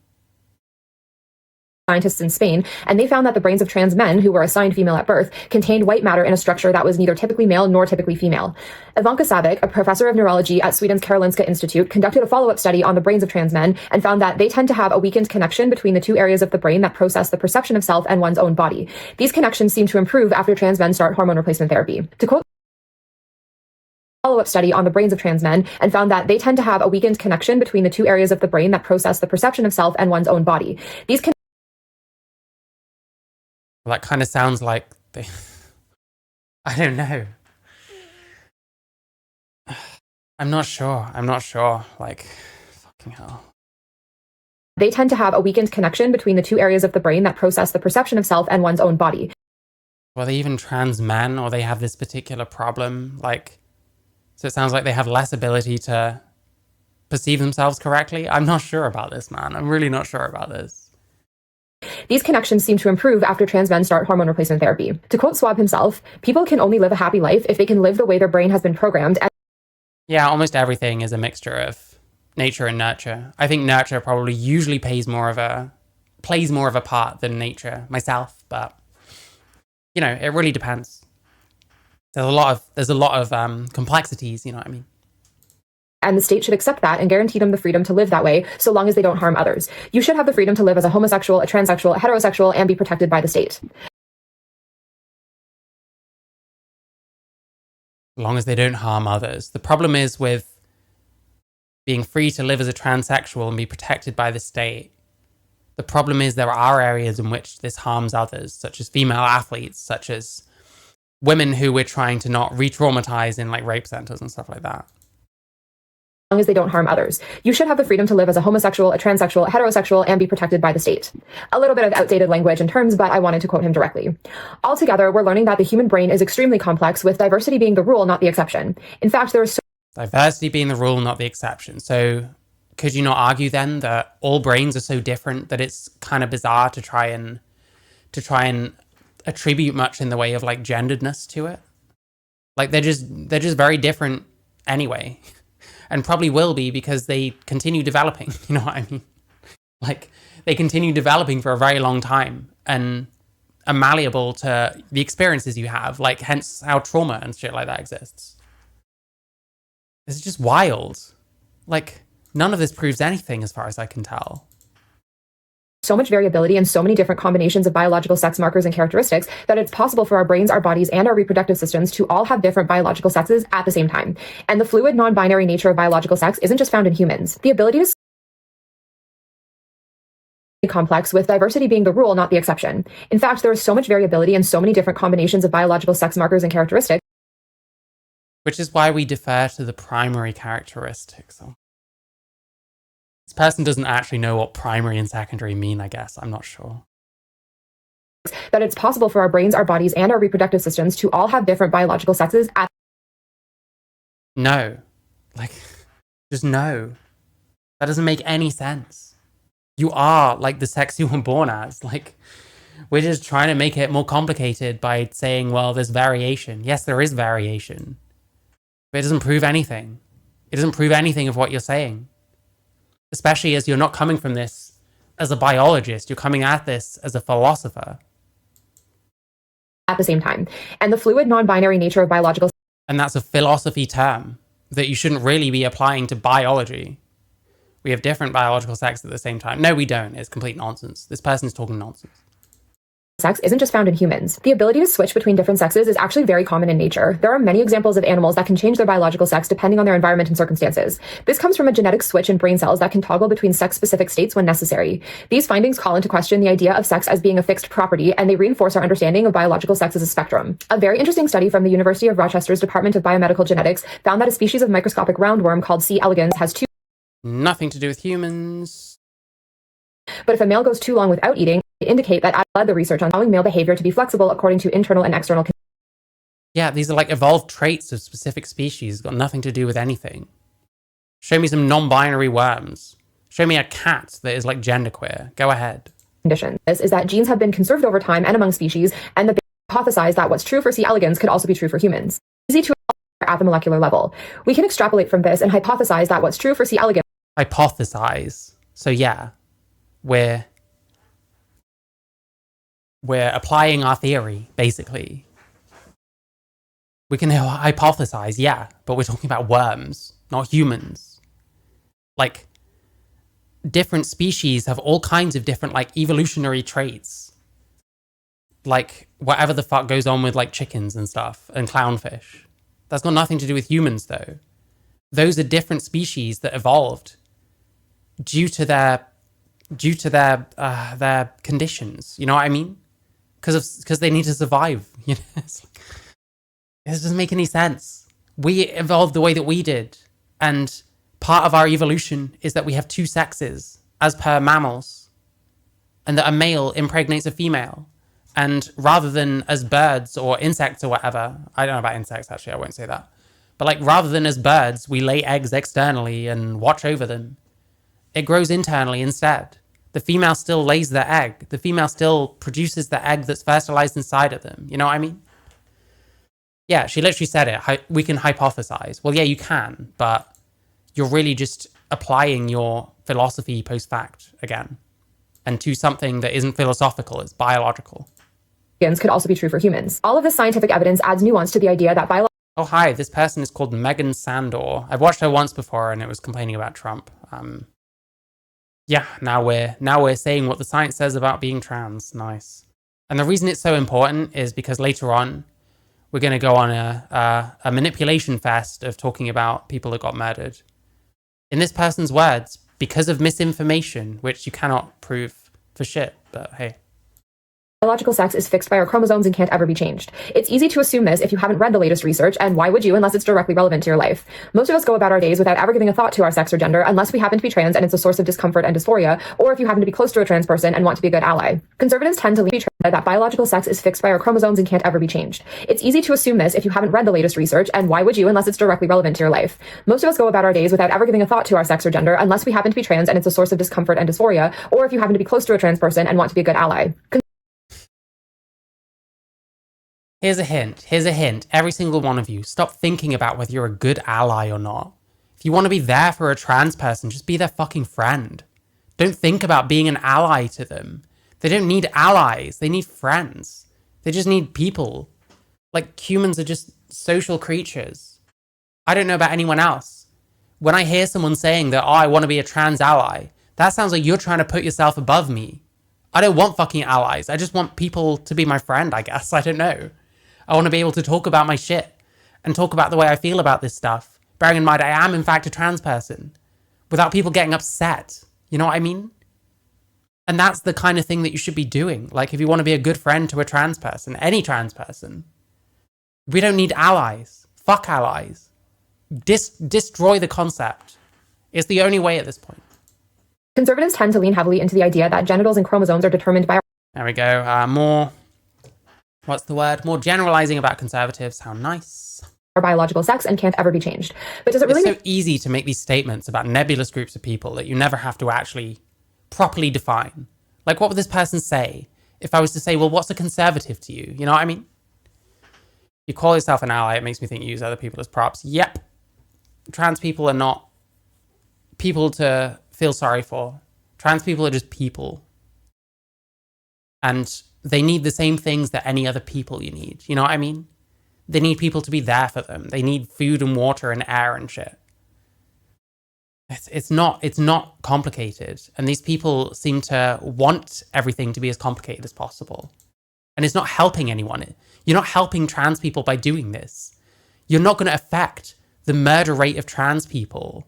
S2: Scientists in Spain, and they found that the brains of trans men who were assigned female at birth contained white matter in a structure that was neither typically male nor typically female. Ivanka Savic, a professor of neurology at Sweden's Karolinska Institute, conducted a follow-up study on the brains of trans men and found that they tend to have a weakened connection between the two areas of the brain that process the perception of self and one's own body. These connections seem to improve after trans men start hormone replacement therapy. To quote follow-up study on the brains of trans men and found that they tend to have a weakened connection between the two areas of the brain that process the perception of self and one's own body. These
S1: That kind of sounds like they, I don't know. I'm not sure. Like, fucking hell.
S2: They tend to have a weakened connection between the two areas of the brain that process the perception of self and one's own body.
S1: Well, they even trans men, or they have this particular problem, like, so it sounds like they have less ability to perceive themselves correctly. I'm not sure about this, man. I'm really not sure about this.
S2: These connections seem to improve after trans men start hormone replacement therapy. To quote Swab himself, people can only live a happy life if they can live the way their brain has been programmed.
S1: Yeah, almost everything is a mixture of nature and nurture. I think nurture probably usually plays more of a part than nature myself, but you know, it really depends. There's a lot of complexities, you know what I mean?
S2: And the state should accept that and guarantee them the freedom to live that way so long as they don't harm others. You should have the freedom to live as a homosexual, a transsexual, a heterosexual, and be protected by the state.
S1: As long as they don't harm others. The problem is with being free to live as a transsexual and be protected by the state. The problem is there are areas in which this harms others, such as female athletes, such as women who we're trying to not re-traumatize in like rape centers and stuff like that.
S2: As long as they don't harm others. You should have the freedom to live as a homosexual, a transsexual, a heterosexual, and be protected by the state. A little bit of outdated language and terms, but I wanted to quote him directly. Altogether, we're learning that the human brain is extremely complex, with diversity being the rule, not the exception. In fact, there is
S1: diversity being the rule, not the exception. So could you not argue then that all brains are so different that it's kind of bizarre to try and attribute much in the way of like genderedness to it? Like they're just very different anyway. And probably will be because they continue developing, you know what I mean? Like, they continue developing for a very long time and are malleable to the experiences you have, like, hence how trauma and shit like that exists. This is just wild. Like, none of this proves anything as far as I can tell.
S2: So much variability and so many different combinations of biological sex markers and characteristics that it's possible for our brains, our bodies, and our reproductive systems to all have different biological sexes at the same time. And the fluid, non-binary nature of biological sex isn't just found in humans. The ability to complex, with diversity being the rule, not the exception. In fact, there is so much variability and so many different combinations of biological sex markers and characteristics.
S1: Which is why we defer to the primary characteristics. This person doesn't actually know what primary and secondary mean, I guess. I'm not sure.
S2: That it's possible for our brains, our bodies, and our reproductive systems to all have different biological sexes at
S1: no. Like, just no. That doesn't make any sense. You are like the sex you were born as. Like, we're just trying to make it more complicated by saying, well, there's variation. Yes, there is variation. But it doesn't prove anything. It doesn't prove anything of what you're saying. Especially as you're not coming from this as a biologist, you're coming at this as a philosopher.
S2: At the same time. And the fluid, non-binary nature of biological...
S1: And that's a philosophy term that you shouldn't really be applying to biology. We have different biological sex at the same time. No, we don't. It's complete nonsense. This person is talking nonsense.
S2: Sex isn't just found in humans. The ability to switch between different sexes is actually very common in nature. There are many examples of animals that can change their biological sex depending on their environment and circumstances. This comes from a genetic switch in brain cells that can toggle between sex-specific states when necessary. These findings call into question the idea of sex as being a fixed property, and they reinforce our understanding of biological sex as a spectrum. A very interesting study from the University of Rochester's Department of Biomedical Genetics found that a species of microscopic roundworm called C. elegans has two.
S1: Nothing to do with humans.
S2: But if a male goes too long without eating, they indicate that led the research on allowing male behavior to be flexible according to internal and external conditions.
S1: Yeah, these are like evolved traits of specific species, got nothing to do with anything. Show me some non-binary worms. Show me a cat that is like genderqueer. Go ahead.
S2: This is that genes have been conserved over time and among species, and that they hypothesize that what's true for C. elegans could also be true for humans. Easy to at the molecular level. We can extrapolate from this and hypothesize that what's true for C. elegans.
S1: Hypothesize. So yeah, we're applying our theory, basically. We can hypothesize, yeah, but we're talking about worms, not humans. Like, different species have all kinds of different, like, evolutionary traits. Like, whatever the fuck goes on with, like, chickens and stuff, and clownfish. That's got nothing to do with humans, though. Those are different species that evolved due to their conditions. You know what I mean? Because they need to survive. You know, it doesn't make any sense. We evolved the way that we did, and part of our evolution is that we have two sexes as per mammals, and that a male impregnates a female. And rather than as birds or insects or whatever, I don't know about insects actually, I won't say that. But like rather than as birds, we lay eggs externally and watch over them. It grows internally instead. The female still lays the egg. The female still produces the egg that's fertilized inside of them. You know what I mean? Yeah, she literally said it. We can hypothesize. Well, yeah, you can, but you're really just applying your philosophy post-fact again. And to something that isn't philosophical, it's biological.
S2: Could also be true for humans. All of this scientific evidence adds nuance to the idea that
S1: Oh, hi, this person is called Meghan Sandor. I've watched her once before and it was complaining about Trump. Yeah, now we're saying what the science says about being trans. Nice. And the reason it's so important is because later on, we're going to go on a manipulation fest of talking about people that got murdered. In this person's words, because of misinformation, which you cannot prove for shit, but hey.
S2: biological sex is fixed by our chromosomes and can't ever be changed. It's easy to assume this if you haven't read the latest research, and why would you unless it's directly relevant to your life? Most of us go about our days without ever giving a thought to our sex or gender unless we happen to be trans and it's a source of discomfort and dysphoria, or if you happen to be close to a trans person and want to be a good ally. Conservatives tend to leave that biological sex is fixed by our chromosomes and can't ever be changed. It's easy to assume this if you haven't read the latest research, and why would you unless it's directly relevant to your life? Most of us go about our days without ever giving a thought to our sex or gender unless we happen to be trans and it's a source of discomfort and dysphoria, or if you happen to be close to a trans person and want to be a good ally.
S1: Here's a hint. Every single one of you, stop thinking about whether you're a good ally or not. If you want to be there for a trans person, just be their fucking friend. Don't think about being an ally to them. They don't need allies. They need friends. They just need people. Like, humans are just social creatures. I don't know about anyone else. When I hear someone saying that, oh, I want to be a trans ally, that sounds like you're trying to put yourself above me. I don't want fucking allies. I just want people to be my friend, I guess. I don't know. I want to be able to talk about my shit and talk about the way I feel about this stuff, bearing in mind I am, in fact, a trans person, without people getting upset. You know what I mean? And that's the kind of thing that you should be doing. Like, if you want to be a good friend to a trans person, any trans person, we don't need allies. Fuck allies. Destroy the concept. It's the only way at this point.
S2: Conservatives tend to lean heavily into the idea that genitals and chromosomes are determined by
S1: There we go. More generalizing about conservatives. How nice.
S2: our biological sex and can't ever be changed. But does it really
S1: It's so easy to make these statements about nebulous groups of people that you never have to actually properly define. Like, what would this person say if I was to say, well, what's a conservative to you? You know what I mean? You call yourself an ally, it makes me think you use other people as props. Yep. Trans people are not people to feel sorry for. Trans people are just people. And they need the same things that any other people you need. You know what I mean? They need people to be there for them. They need food and water and air and shit. It's not complicated. And these people seem to want everything to be as complicated as possible. And it's not helping anyone. You're not helping trans people by doing this. You're not going to affect the murder rate of trans people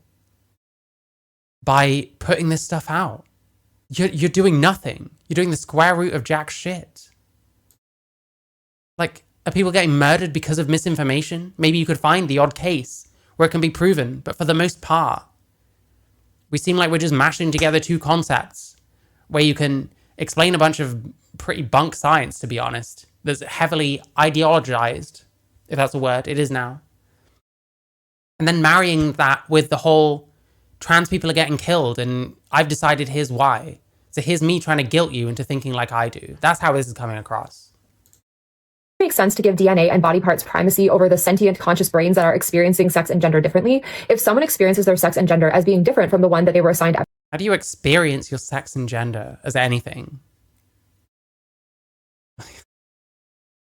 S1: by putting this stuff out. You're doing nothing. You're doing the square root of jack shit. Like, are people getting murdered because of misinformation? Maybe you could find the odd case where it can be proven, but for the most part, we seem like we're just mashing together two concepts where you can explain a bunch of pretty bunk science, to be honest, that's heavily ideologized, if that's a word, it is now. And then marrying that with the whole trans people are getting killed and I've decided here's why. So here's me trying to guilt you into thinking like I do. That's how this is coming across.
S2: It makes sense to give DNA and body parts primacy over the sentient conscious brains that are experiencing sex and gender differently if someone experiences their sex and gender as being different from the one that they were assigned at
S1: How do you experience your sex and gender as anything?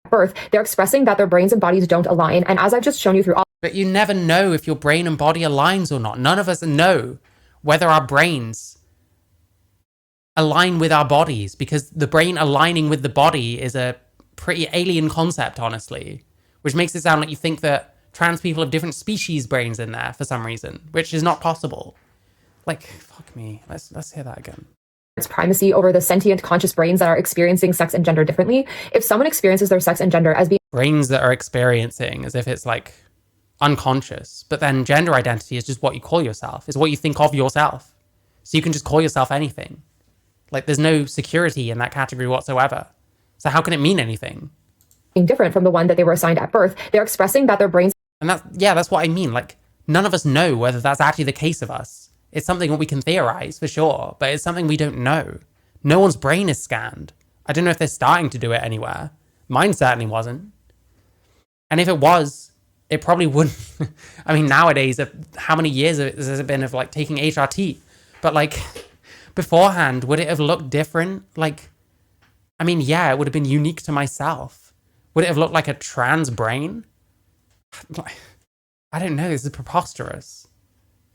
S2: birth. They're expressing that their brains and bodies don't align, and as I've just shown you through all
S1: But you never know if your brain and body aligns or not. None of us know whether our brains align with our bodies, because the brain aligning with the body is a pretty alien concept, honestly, which makes it sound like you think that trans people have different species brains in there for some reason, which is not possible. Like, fuck me. Let's hear that again.
S2: its primacy over the sentient conscious brains that are experiencing sex and gender differently. If someone experiences their sex and gender as being
S1: Brains that are experiencing as if it's like unconscious, but then gender identity is just what you call yourself, is what you think of yourself. So you can just call yourself anything. Like, there's no security in that category whatsoever. So how can it mean anything?
S2: different from the one that they were assigned at birth, they're expressing that their brains
S1: And that's what I mean. Like, none of us know whether that's actually the case of us. It's something that we can theorize for sure, but it's something we don't know. No one's brain is scanned. I don't know if they're starting to do it anywhere. Mine certainly wasn't. And if it was, it probably wouldn't. I mean, nowadays, how many years has it been of like taking HRT? But like beforehand, would it have looked different? Like, I mean, yeah, it would have been unique to myself. Would it have looked like a trans brain? I don't know. This is preposterous.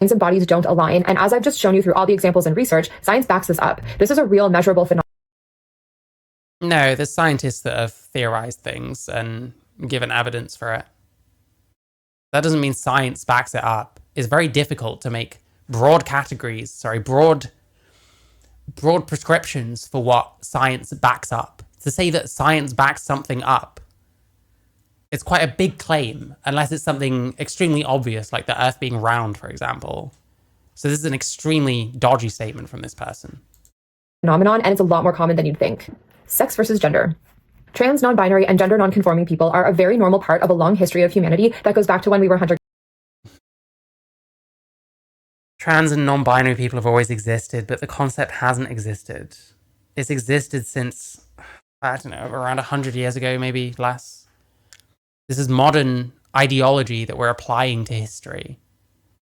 S2: and bodies don't align, and as I've just shown you through all the examples and research, science backs this up. This is a real measurable phenomenon.
S1: No, there's scientists that have theorized things and given evidence for it. That doesn't mean science backs it up. It's very difficult to make broad prescriptions for what science backs up. To say that science backs something up, it's quite a big claim, unless it's something extremely obvious, like the Earth being round, for example. So this is an extremely dodgy statement from this person.
S2: Phenomenon, and it's a lot more common than you'd think. Sex versus gender. Trans, non-binary, and gender non-conforming people are a very normal part of a long history of humanity that goes back to when we were hunter.
S1: Trans and non-binary people have always existed, but the concept hasn't existed. It's existed since, I don't know, around 100 years ago, maybe less. This is modern ideology that we're applying to history.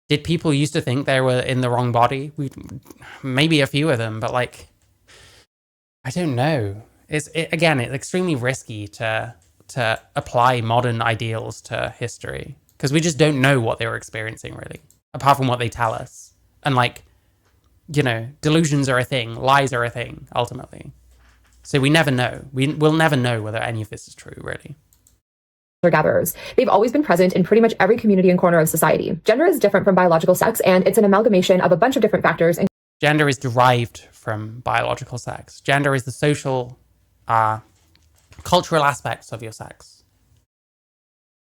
S1: Did people used to think they were in the wrong body? Maybe a few of them, but like, I don't know. Again, it's extremely risky to apply modern ideals to history, because we just don't know what they were experiencing, really, apart from what they tell us. And like, you know, delusions are a thing, lies are a thing, ultimately. So we never know. We'll never know whether any of this is true, really.
S2: Gatherers. They've always been present in pretty much every community and corner of society. Gender is different from biological sex, and it's an amalgamation of a bunch of different factors.
S1: Gender is derived from biological sex. Gender is the social, cultural aspects of your sex,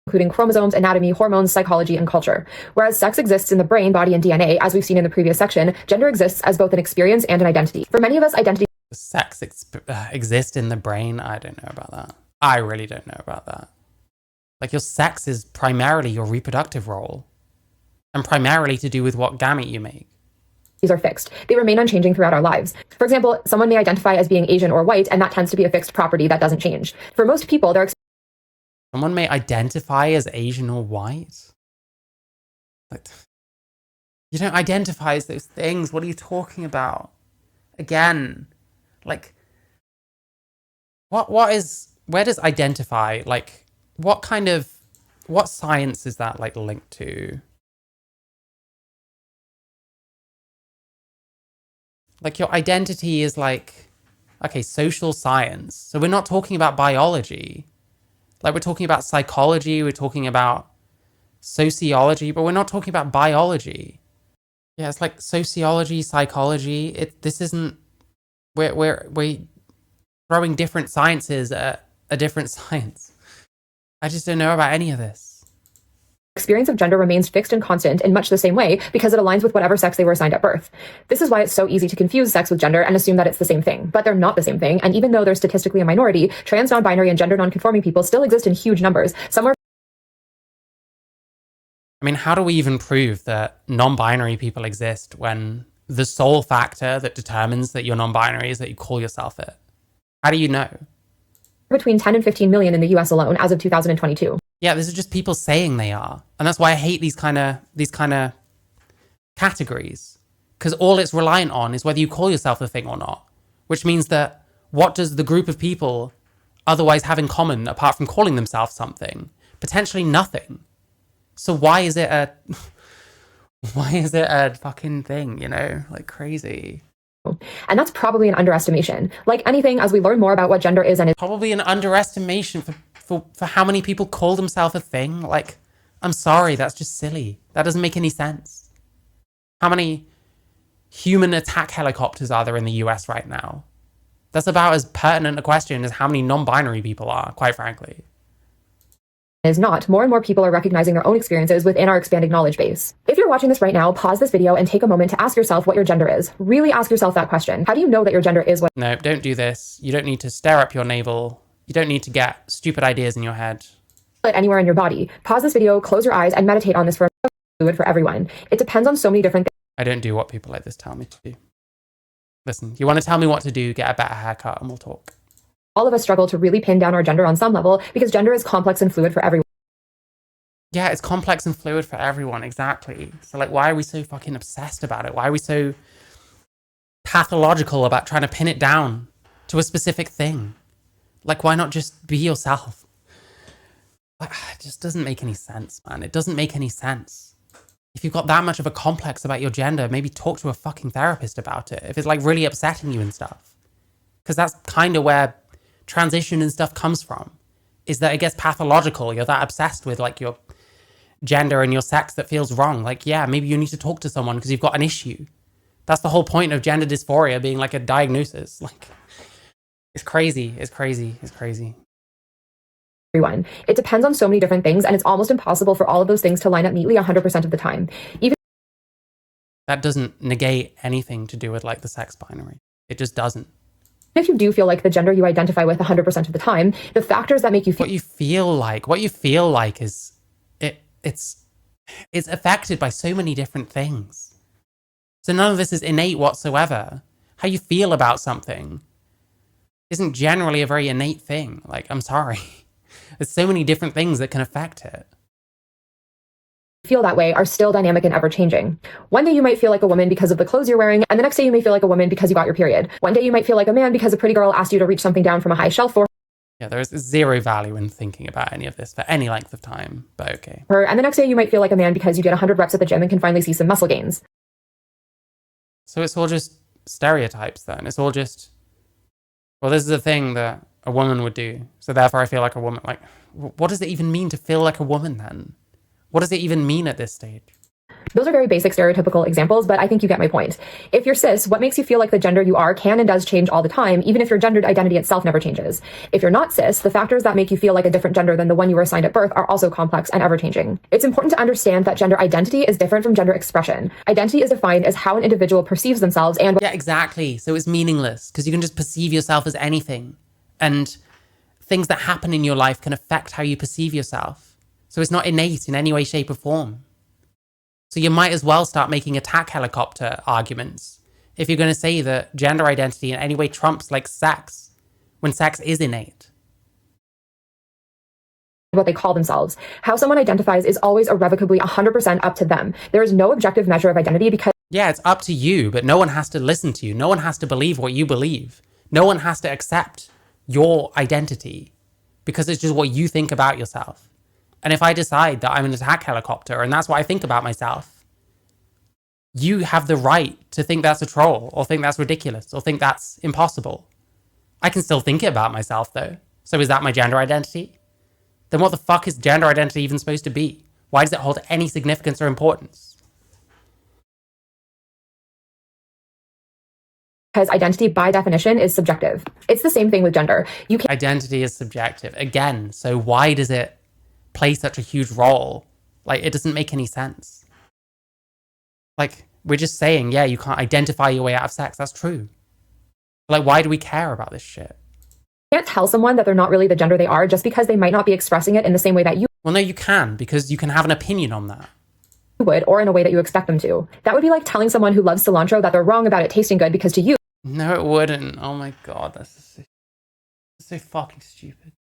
S2: including chromosomes, anatomy, hormones, psychology, and culture. Whereas sex exists in the brain, body, and DNA, as we've seen in the previous section, gender exists as both an experience and an identity. For many of us, identity
S1: sex exists in the brain. I don't know about that. I really don't know about that. Like, your sex is primarily your reproductive role, and primarily to do with what gamete you make.
S2: These are fixed. They remain unchanging throughout our lives. For example, someone may identify as being Asian or white, and that tends to be a fixed property that doesn't change. For most people,
S1: Someone may identify as Asian or white? Like, you don't identify as those things. What are you talking about? Again, like, where does identify, like, what science is that, like, linked to? Like your identity is like, okay, social science. So we're not talking about biology. Like we're talking about psychology, we're talking about sociology, but we're not talking about biology. Yeah, it's like sociology, psychology. This isn't, we're throwing different sciences at a different science. I just don't know about any of this.
S2: Experience of gender remains fixed and constant in much the same way because it aligns with whatever sex they were assigned at birth. This is why it's so easy to confuse sex with gender and assume that it's the same thing, but they're not the same thing. And even though they're statistically a minority, trans, non-binary, and gender non-conforming people still exist in huge numbers. Somewhere.
S1: I mean, how do we even prove that non-binary people exist when the sole factor that determines that you're non-binary is that you call yourself it? How do you know?
S2: Between 10 and 15 million in the US alone as of 2022.
S1: Yeah, this is just people saying they are. And that's why I hate these kind of categories. Because all it's reliant on is whether you call yourself a thing or not. Which means that what does the group of people otherwise have in common apart from calling themselves something? Potentially nothing. So why is it a fucking thing, you know? Like crazy.
S2: And that's probably an underestimation. Like anything, as we learn more about what gender is and is
S1: probably an underestimation for how many people call themselves a thing. Like, I'm sorry, that's just silly. That doesn't make any sense. How many human attack helicopters are there in the US right now? That's about as pertinent a question as how many non-binary people are, quite frankly.
S2: Is not. More and more people are recognizing their own experiences within our expanding knowledge base. If you're watching this right now, pause this video and take a moment to ask yourself what your gender is. Really ask yourself that question. How do you know that your gender is what?
S1: No, don't do this. You don't need to stare up your navel. You don't need to get stupid ideas in your head.
S2: Anywhere in your body. Pause this video, close your eyes, and meditate on this for fluid for everyone. It depends on so many different things.
S1: I don't do what people like this tell me to do. Listen, you want to tell me what to do, get a better haircut and we'll talk.
S2: All of us struggle to really pin down our gender on some level because gender is complex and fluid for everyone.
S1: Yeah, it's complex and fluid for everyone, exactly. So like, why are we so fucking obsessed about it? Why are we so pathological about trying to pin it down to a specific thing? Like, why not just be yourself? Like, it just doesn't make any sense, man. It doesn't make any sense. If you've got that much of a complex about your gender, maybe talk to a fucking therapist about it. If it's like really upsetting you and stuff. Because that's kind of where transition and stuff comes from. Is that it gets pathological. You're that obsessed with like your gender and your sex that feels wrong. Like, yeah, maybe you need to talk to someone because you've got an issue. That's the whole point of gender dysphoria being like a diagnosis. Like, it's crazy. It's crazy. It's crazy.
S2: Everyone. It depends on so many different things, and it's almost impossible for all of those things to line up neatly 100% of the time. Even
S1: that doesn't negate anything to do with like the sex binary. It just doesn't.
S2: if you do feel like the gender you identify with 100% of the time, the factors that make you feel
S1: what you feel like is it's affected by so many different things. So none of this is innate whatsoever. How you feel about something isn't generally a very innate thing. Like, I'm sorry. There's so many different things that can affect it.
S2: Feel that way are still dynamic and ever-changing. One day you might feel like a woman because of the clothes you're wearing, and the next day you may feel like a woman because you got your period. One day you might feel like a man because a pretty girl asked you to reach something down from a high shelf for
S1: Yeah, there is zero value in thinking about any of this for any length of time, but okay.
S2: her, and the next day you might feel like a man because you did 100 reps at the gym and can finally see some muscle gains.
S1: So it's all just stereotypes then. It's all just, well, this is a thing that a woman would do, so therefore I feel like a woman. Like, what does it even mean to feel like a woman then? What does it even mean at this stage?
S2: Those are very basic stereotypical examples, but I think you get my point. If you're cis, what makes you feel like the gender you are can and does change all the time, even if your gendered identity itself never changes. If you're not cis, the factors that make you feel like a different gender than the one you were assigned at birth are also complex and ever-changing. It's important to understand that gender identity is different from gender expression. Identity is defined as how an individual perceives themselves and...
S1: Yeah, exactly. So it's meaningless, because you can just perceive yourself as anything. And things that happen in your life can affect how you perceive yourself. So it's not innate in any way, shape, or form. So you might as well start making attack helicopter arguments if you're going to say that gender identity in any way trumps like sex, when sex is innate.
S2: What they call themselves. How someone identifies is always irrevocably 100% up to them. There is no objective measure of identity because...
S1: Yeah, it's up to you, but no one has to listen to you. No one has to believe what you believe. No one has to accept your identity because it's just what you think about yourself. And if I decide that I'm an attack helicopter and that's what I think about myself, you have the right to think that's a troll, or think that's ridiculous, or think that's impossible. I can still think it about myself, though. So is that my gender identity? Then what the fuck is gender identity even supposed to be? Why does it hold any significance or importance?
S2: Because identity, by definition, is subjective. It's the same thing with gender.
S1: Identity is subjective. Again, so why does it play such a huge role? Like, it doesn't make any sense. Like, we're just saying, yeah, you can't identify your way out of sex. That's true. Like, why do we care about this shit?
S2: You can't tell someone that they're not really the gender they are just because they might not be expressing it in the same way that you
S1: Well, no, you can, because you can have an opinion on that.
S2: would, or in a way that you expect them to. That would be like telling someone who loves cilantro that they're wrong about it tasting good because to you,
S1: No, it wouldn't. Oh my god, that's so fucking stupid.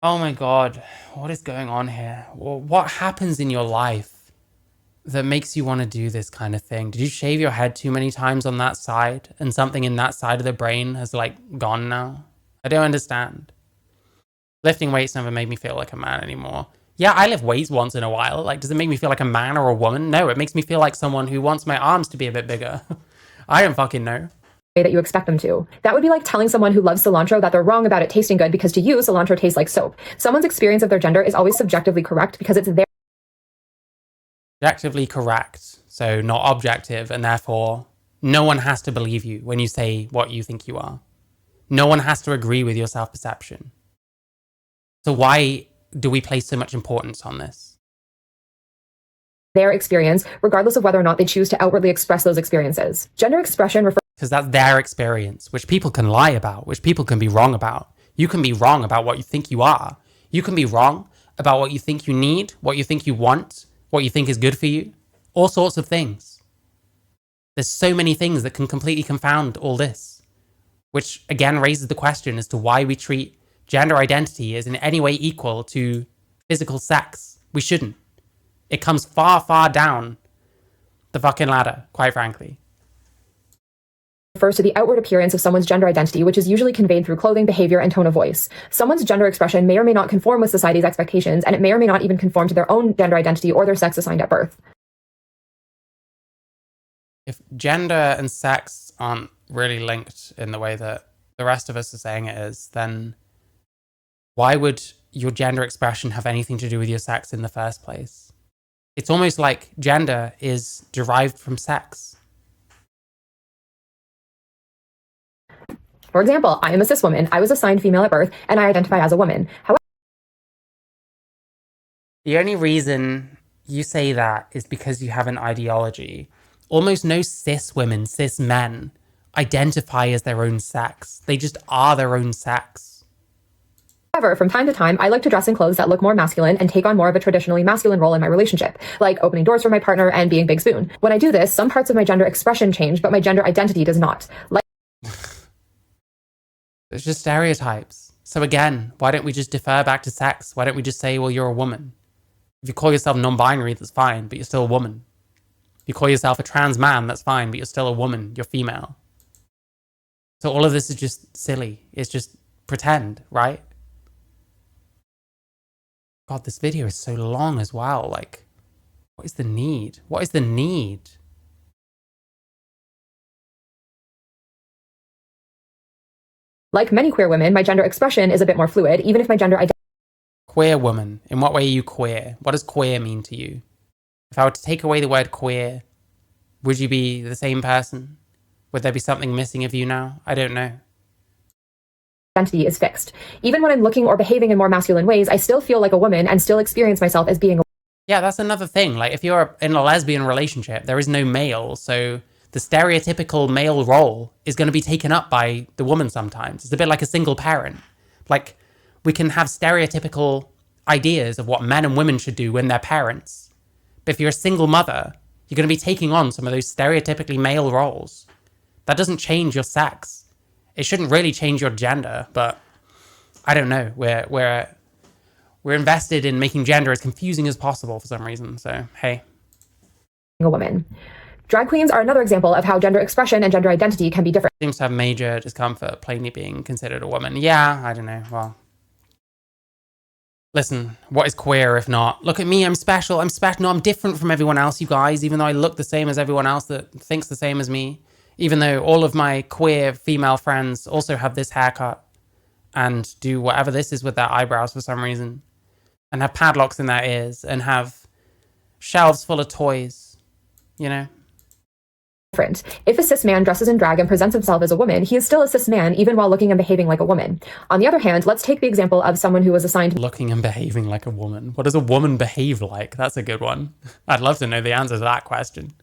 S1: Oh my god, what is going on here? What happens in your life that makes you want to do this kind of thing? Did you shave your head too many times on that side and something in that side of the brain has like gone now? I don't understand. Lifting weights never made me feel like a man anymore. Yeah, I lift weights once in a while. Like, does it make me feel like a man or a woman? No, it makes me feel like someone who wants my arms to be a bit bigger. I don't fucking know.
S2: way that you expect them to. That would be like telling someone who loves cilantro that they're wrong about it tasting good because to you, cilantro tastes like soap. Someone's experience of their gender is always subjectively correct because it's their
S1: Objectively correct, so not objective, and therefore no one has to believe you when you say what you think you are. No one has to agree with your self-perception. So why do we place so much importance on this?
S2: their experience, regardless of whether or not they choose to outwardly express those experiences. Gender expression refers
S1: Because that's their experience, which people can lie about, which people can be wrong about. You can be wrong about what you think you are. You can be wrong about what you think you need, what you think you want, what you think is good for you. All sorts of things. There's so many things that can completely confound all this, which again raises the question as to why we treat gender identity as in any way equal to physical sex. We shouldn't. It comes far, far down the fucking ladder, quite frankly.
S2: refers to the outward appearance of someone's gender identity, which is usually conveyed through clothing, behavior, and tone of voice. Someone's gender expression may or may not conform with society's expectations, and it may or may not even conform to their own gender identity or their sex assigned at birth.
S1: If gender and sex aren't really linked in the way that the rest of us are saying it is, then why would your gender expression have anything to do with your sex in the first place? It's almost like gender is derived from sex.
S2: For example, I am a cis woman. I was assigned female at birth, and I identify as a woman. However,
S1: The only reason you say that is because you have an ideology. Almost no cis women, cis men identify as their own sex. They just are their own sex.
S2: from time to time, I like to dress in clothes that look more masculine and take on more of a traditionally masculine role in my relationship, like opening doors for my partner and being big spoon. When I do this, some parts of my gender expression change, but my gender identity does not.
S1: It's just stereotypes. So again, why don't we just defer back to sex? Why don't we just say, well, you're a woman? If you call yourself non-binary, that's fine, but you're still a woman. If you call yourself a trans man, that's fine, but you're still a woman. You're female. So all of this is just silly. It's just pretend, right? God, this video is so long as well. Like, what is the need? What is the need?
S2: Like many queer women, my gender expression is a bit more fluid, even if my gender identity
S1: Queer woman. In what way are you queer? What does queer mean to you? If I were to take away the word queer, would you be the same person? Would there be something missing of you now? I don't know.
S2: is fixed. Even when I'm looking or behaving in more masculine ways, I still feel like a woman and still experience myself as being a
S1: Yeah, that's another thing. Like, if you're in a lesbian relationship, there is no male, so the stereotypical male role is going to be taken up by the woman sometimes. It's a bit like a single parent. Like, we can have stereotypical ideas of what men and women should do when they're parents. But if you're a single mother, you're going to be taking on some of those stereotypically male roles. That doesn't change your sex. It shouldn't really change your gender, but I don't know. We're invested in making gender as confusing as possible for some reason. So, hey.
S2: a woman. Drag queens are another example of how gender expression and gender identity can be different.
S1: Seems to have major discomfort plainly being considered a woman. Yeah, I don't know. Well, Listen, what is queer if not? Look at me, I'm special, I'm special. No, I'm different from everyone else, you guys, even though I look the same as everyone else that thinks the same as me. Even though all of my queer female friends also have this haircut and do whatever this is with their eyebrows for some reason, and have padlocks in their ears, and have shelves full of toys, you know?
S2: Different. If a cis man dresses in drag and presents himself as a woman, he is still a cis man even while looking and behaving like a woman. On the other hand, let's take the example of someone who was assigned
S1: Looking and behaving like a woman. What does a woman behave like? That's a good one. I'd love to know the answer to that question.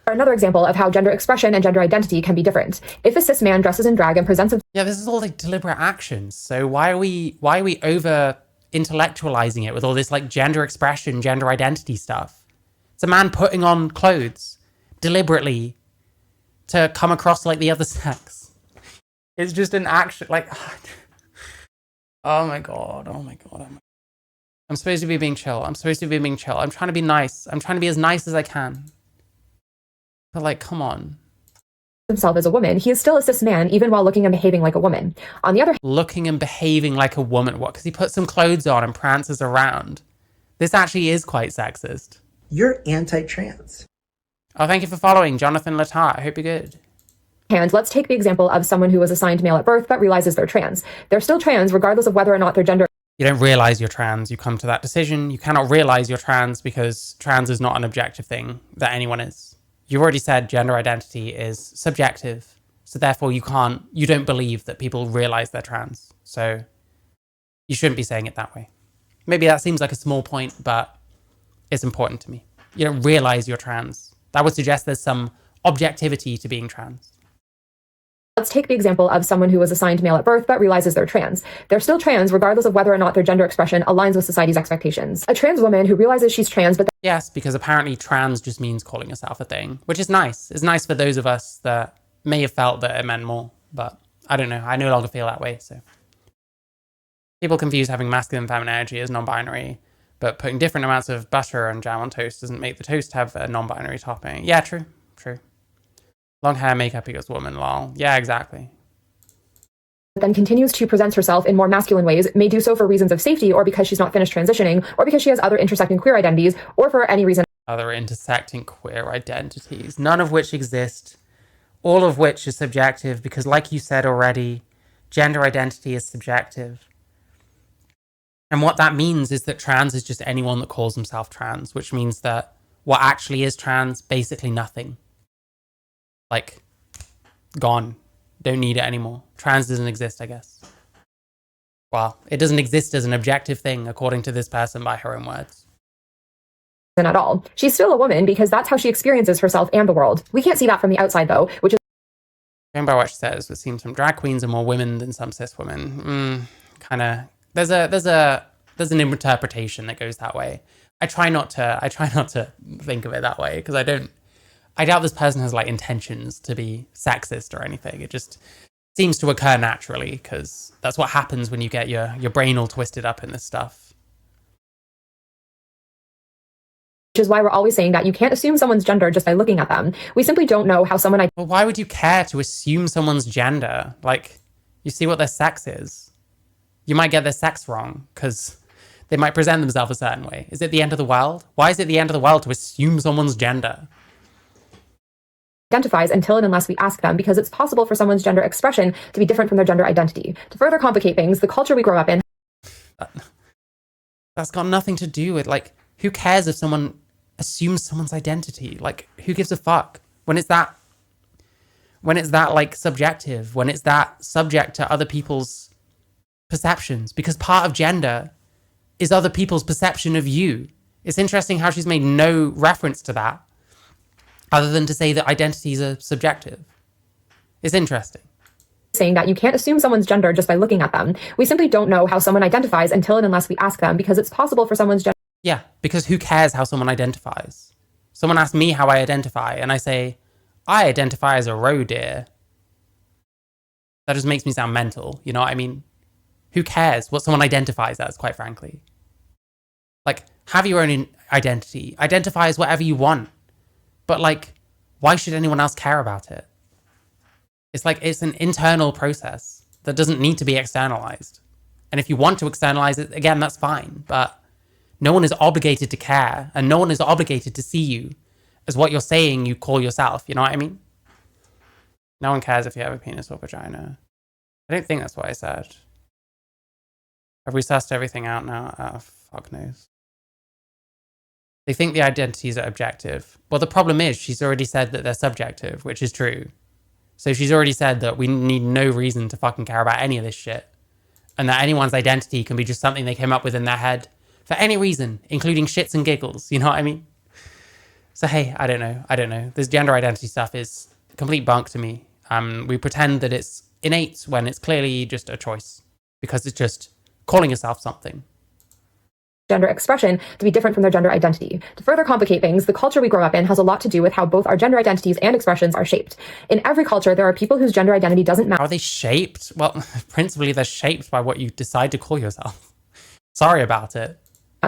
S2: another example of how gender expression and gender identity can be different. If a cis man dresses in drag and presents himself
S1: Yeah, this is all like deliberate actions. So why are we over intellectualizing it with all this like gender expression, gender identity stuff? It's a man putting on clothes deliberately to come across like the other sex. It's just an action, like, oh my god. I'm supposed to be being chill. I'm trying to be nice. I'm trying to be as nice as I can. But like, come on.
S2: himself as a woman, he is still a cis man even while looking and behaving like a woman. On the other hand,
S1: Looking and behaving like a woman. What? Because he puts some clothes on and prances around. This actually is quite sexist.
S5: You're anti-trans.
S1: Oh, thank you for following, Jonathan Latat. I hope you're good.
S2: let's take the example of someone who was assigned male at birth but realizes they're trans. They're still trans regardless of whether or not their gender
S1: You don't realize you're trans. You come to that decision. You cannot realize you're trans because trans is not an objective thing that anyone is. You already said gender identity is subjective. So therefore you don't believe that people realize they're trans. So you shouldn't be saying it that way. Maybe that seems like a small point, but it's important to me. You don't realize you're trans. That would suggest there's some objectivity to being trans.
S2: Let's take the example of someone who was assigned male at birth but realizes they're trans. They're still trans regardless of whether or not their gender expression aligns with society's expectations. A trans woman who realizes she's trans but
S1: Yes, because apparently trans just means calling yourself a thing, which is nice. It's nice for those of us that may have felt that it meant more, but I don't know. I no longer feel that way, so. People confuse having masculine and feminine energy as non-binary, but putting different amounts of butter and jam on toast doesn't make the toast have a non-binary topping. Yeah, true. Long hair, makeup equals woman, lol. Yeah, exactly.
S2: then continues to present herself in more masculine ways, may do so for reasons of safety or because she's not finished transitioning or because she has other intersecting queer identities or for any reason
S1: Other intersecting queer identities, none of which exist, all of which is subjective because, like you said already, gender identity is subjective. And what that means is that trans is just anyone that calls himself trans, which means that what actually is trans, basically nothing. Like, gone. Don't need it anymore. Trans doesn't exist, I guess. Well, it doesn't exist as an objective thing, according to this person by her own words.
S2: at all. She's still a woman because that's how she experiences herself and the world. We can't see that from the outside though, which is
S1: Going by what she says, it seems some drag queens are more women than some cis women. Kind of. There's an interpretation that goes that way. I try not to think of it that way because I doubt this person has like intentions to be sexist or anything. It just seems to occur naturally because that's what happens when you get your brain all twisted up in this stuff.
S2: which is why we're always saying that you can't assume someone's gender just by looking at them. We simply don't know how someone
S1: Well, why would you care to assume someone's gender? Like, you see what their sex is. You might get their sex wrong because they might present themselves a certain way. Is it the end of the world? Why is it the end of the world to assume someone's gender?
S2: identifies until and unless we ask them, because it's possible for someone's gender expression to be different from their gender identity. To further complicate things, the culture we grow up in
S1: That's got nothing to do with, like, who cares if someone assumes someone's identity? Like, who gives a fuck? When it's that like subjective, when it's that subject to other people's perceptions, because part of gender is other people's perception of you. It's interesting how she's made no reference to that other than to say that identities are subjective. It's interesting.
S2: saying that you can't assume someone's gender just by looking at them. We simply don't know how someone identifies until and unless we ask them, because it's possible for someone's gender
S1: Yeah, because who cares how someone identifies? Someone asks me how I identify, and I say, I identify as a roe deer. That just makes me sound mental, you know what I mean? Who cares what someone identifies as, quite frankly? Like, have your own identity. Identify as whatever you want. But, like, why should anyone else care about it? It's like, it's an internal process that doesn't need to be externalized. And if you want to externalize it, again, that's fine. But no one is obligated to care, and no one is obligated to see you as what you're saying you call yourself. You know what I mean? No one cares if you have a penis or vagina. I don't think that's what I said. Have we sussed everything out now? Oh, fuck knows. They think the identities are objective. Well, the problem is she's already said that they're subjective, which is true. So she's already said that we need no reason to fucking care about any of this shit. And that anyone's identity can be just something they came up with in their head for any reason, including shits and giggles. You know what I mean? So, hey, I don't know. This gender identity stuff is complete bunk to me. We pretend that it's innate when it's clearly just a choice because it's just calling yourself something.
S2: Gender expression to be different from their gender identity. To further complicate things, the culture we grow up in has a lot to do with how both our gender identities and expressions are shaped. In every culture, there are people whose gender identity doesn't match.
S1: How are they shaped? Well, principally, they're shaped by what you decide to call yourself. Sorry about it.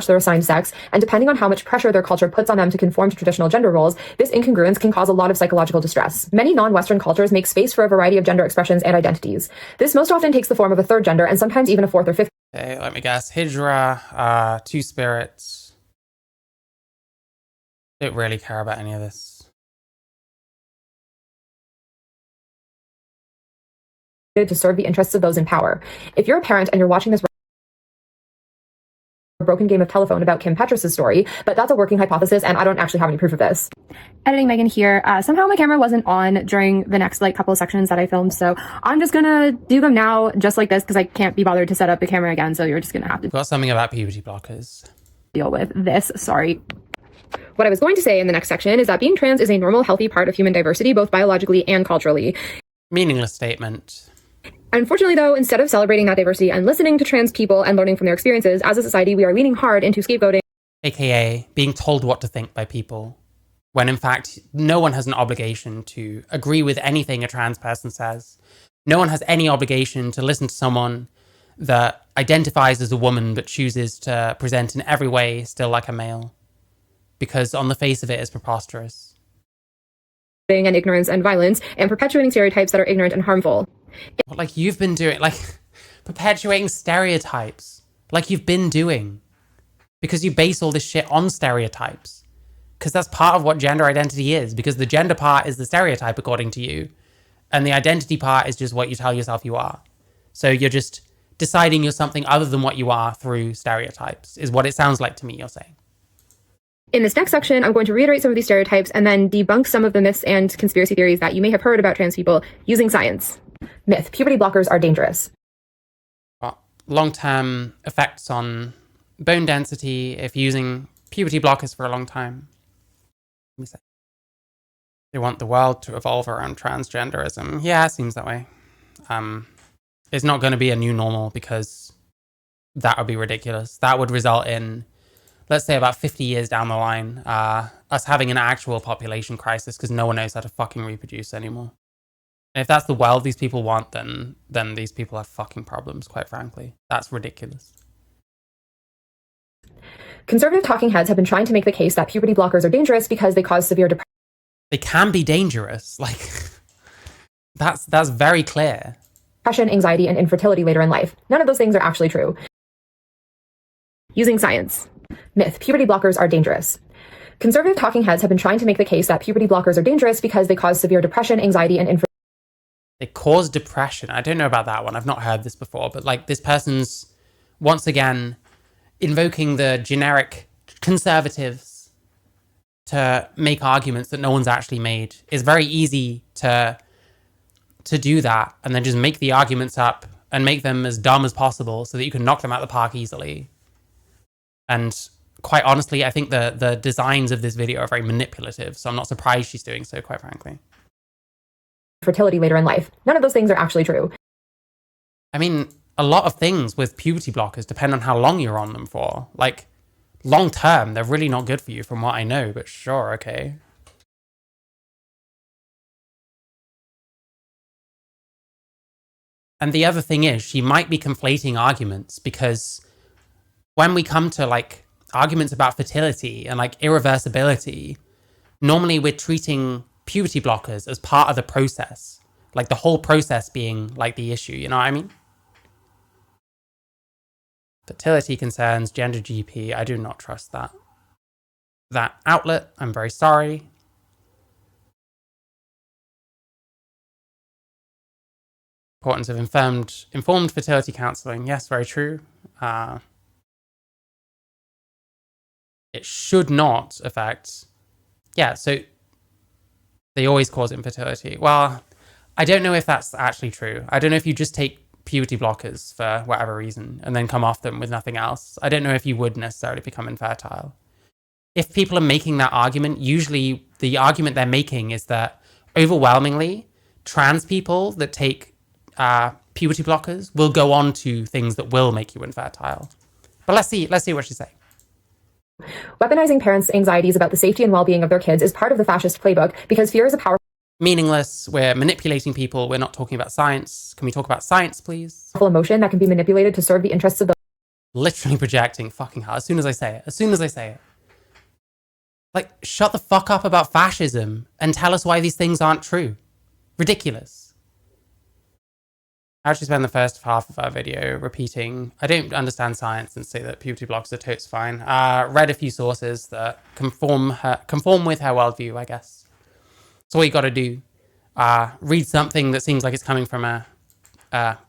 S2: Their assigned sex, and depending on how much pressure their culture puts on them to conform to traditional gender roles, this incongruence can cause a lot of psychological distress. Many non-Western cultures make space for a variety of gender expressions and identities. This most often takes the form of a third gender and sometimes even a fourth or fifth.
S1: Okay, let me guess. Hijra, two spirits. Don't really care about any of this.
S2: To serve the interests of those in power. If you're a parent and you're watching this broken game of telephone about Kim Petras' story, but that's a working hypothesis and I don't actually have any proof of this.
S6: Editing Megan here. Somehow my camera wasn't on during the next couple of sections that I filmed, so I'm just gonna do them now just like this because I can't be bothered to set up the camera again, so you're just gonna have to
S1: Got something about puberty blockers.
S6: deal with this. Sorry.
S2: What I was going to say in the next section is that being trans is a normal, healthy part of human diversity, both biologically and culturally.
S1: Meaningless statement.
S2: Unfortunately, though, instead of celebrating that diversity and listening to trans people and learning from their experiences, as a society, we are leaning hard into scapegoating.
S1: AKA being told what to think by people, when in fact, no one has an obligation to agree with anything a trans person says. No one has any obligation to listen to someone that identifies as a woman but chooses to present in every way still like a male. Because on the face of it is preposterous.
S2: And ignorance and violence, and perpetuating stereotypes that are ignorant and harmful.
S1: Like you've been doing, perpetuating stereotypes, like you've been doing. Because you base all this shit on stereotypes. Because that's part of what gender identity is. Because the gender part is the stereotype according to you. And the identity part is just what you tell yourself you are. So you're just deciding you're something other than what you are through stereotypes, is what it sounds like to me you're saying.
S2: In this next section, I'm going to reiterate some of these stereotypes and then debunk some of the myths and conspiracy theories that you may have heard about trans people using science. Myth: puberty blockers are dangerous.
S1: Long-term effects on bone density if using puberty blockers for a long time. They want the world to evolve around transgenderism. Yeah, it seems that way. It's not going to be a new normal because that would be ridiculous. That would result in, let's say about 50 years down the line, us having an actual population crisis because no one knows how to fucking reproduce anymore. And if that's the world these people want, then these people have fucking problems, quite frankly. That's ridiculous.
S2: Conservative talking heads have been trying to make the case that puberty blockers are dangerous because they cause severe depression.
S1: They can be dangerous. That's very clear.
S2: Depression, anxiety, and infertility later in life. None of those things are actually true. Using science. Myth: puberty blockers are dangerous. Conservative talking heads have been trying to make the case that puberty blockers are dangerous because they cause severe depression, anxiety, and infertility.
S1: They cause depression. I don't know about that one. I've not heard this before, but this person's once again invoking the generic conservatives to make arguments that no one's actually made. It's very easy to do that and then just make the arguments up and make them as dumb as possible so that you can knock them out of the park easily. And quite honestly, I think the designs of this video are very manipulative, so I'm not surprised she's doing so, quite frankly.
S2: Fertility later in life. None of those things are actually true.
S1: I mean, a lot of things with puberty blockers depend on how long you're on them for. Long term, they're really not good for you from what I know, but sure, okay. And the other thing is, she might be conflating arguments because when we come to arguments about fertility and irreversibility, normally we're treating puberty blockers as part of the process. The whole process being the issue, you know what I mean? fertility concerns, gender GP. I do not trust that outlet. I'm very sorry. Importance of informed fertility counseling. Yes, very true. It should not affect. Yeah, so they always cause infertility. Well, I don't know if that's actually true. I don't know if you just take puberty blockers for whatever reason and then come off them with nothing else. I don't know if you would necessarily become infertile. If people are making that argument, usually the argument they're making is that overwhelmingly trans people that take puberty blockers will go on to things that will make you infertile. But let's see what she's saying.
S2: Weaponizing parents' anxieties about the safety and well-being of their kids is part of the fascist playbook because fear is a powerful
S1: Meaningless. We're manipulating people. We're not talking about science. Can we talk about science, please?
S2: emotion that can be manipulated to serve the interests of the
S1: Literally projecting fucking hell. As soon as I say it. Like, shut the fuck up about fascism and tell us why these things aren't true. Ridiculous. I actually spend the first half of our video repeating, I don't understand science and say that puberty blockers are totes fine. Read a few sources that conform with her worldview, I guess. That's all you got to do. Read something that seems like it's coming from a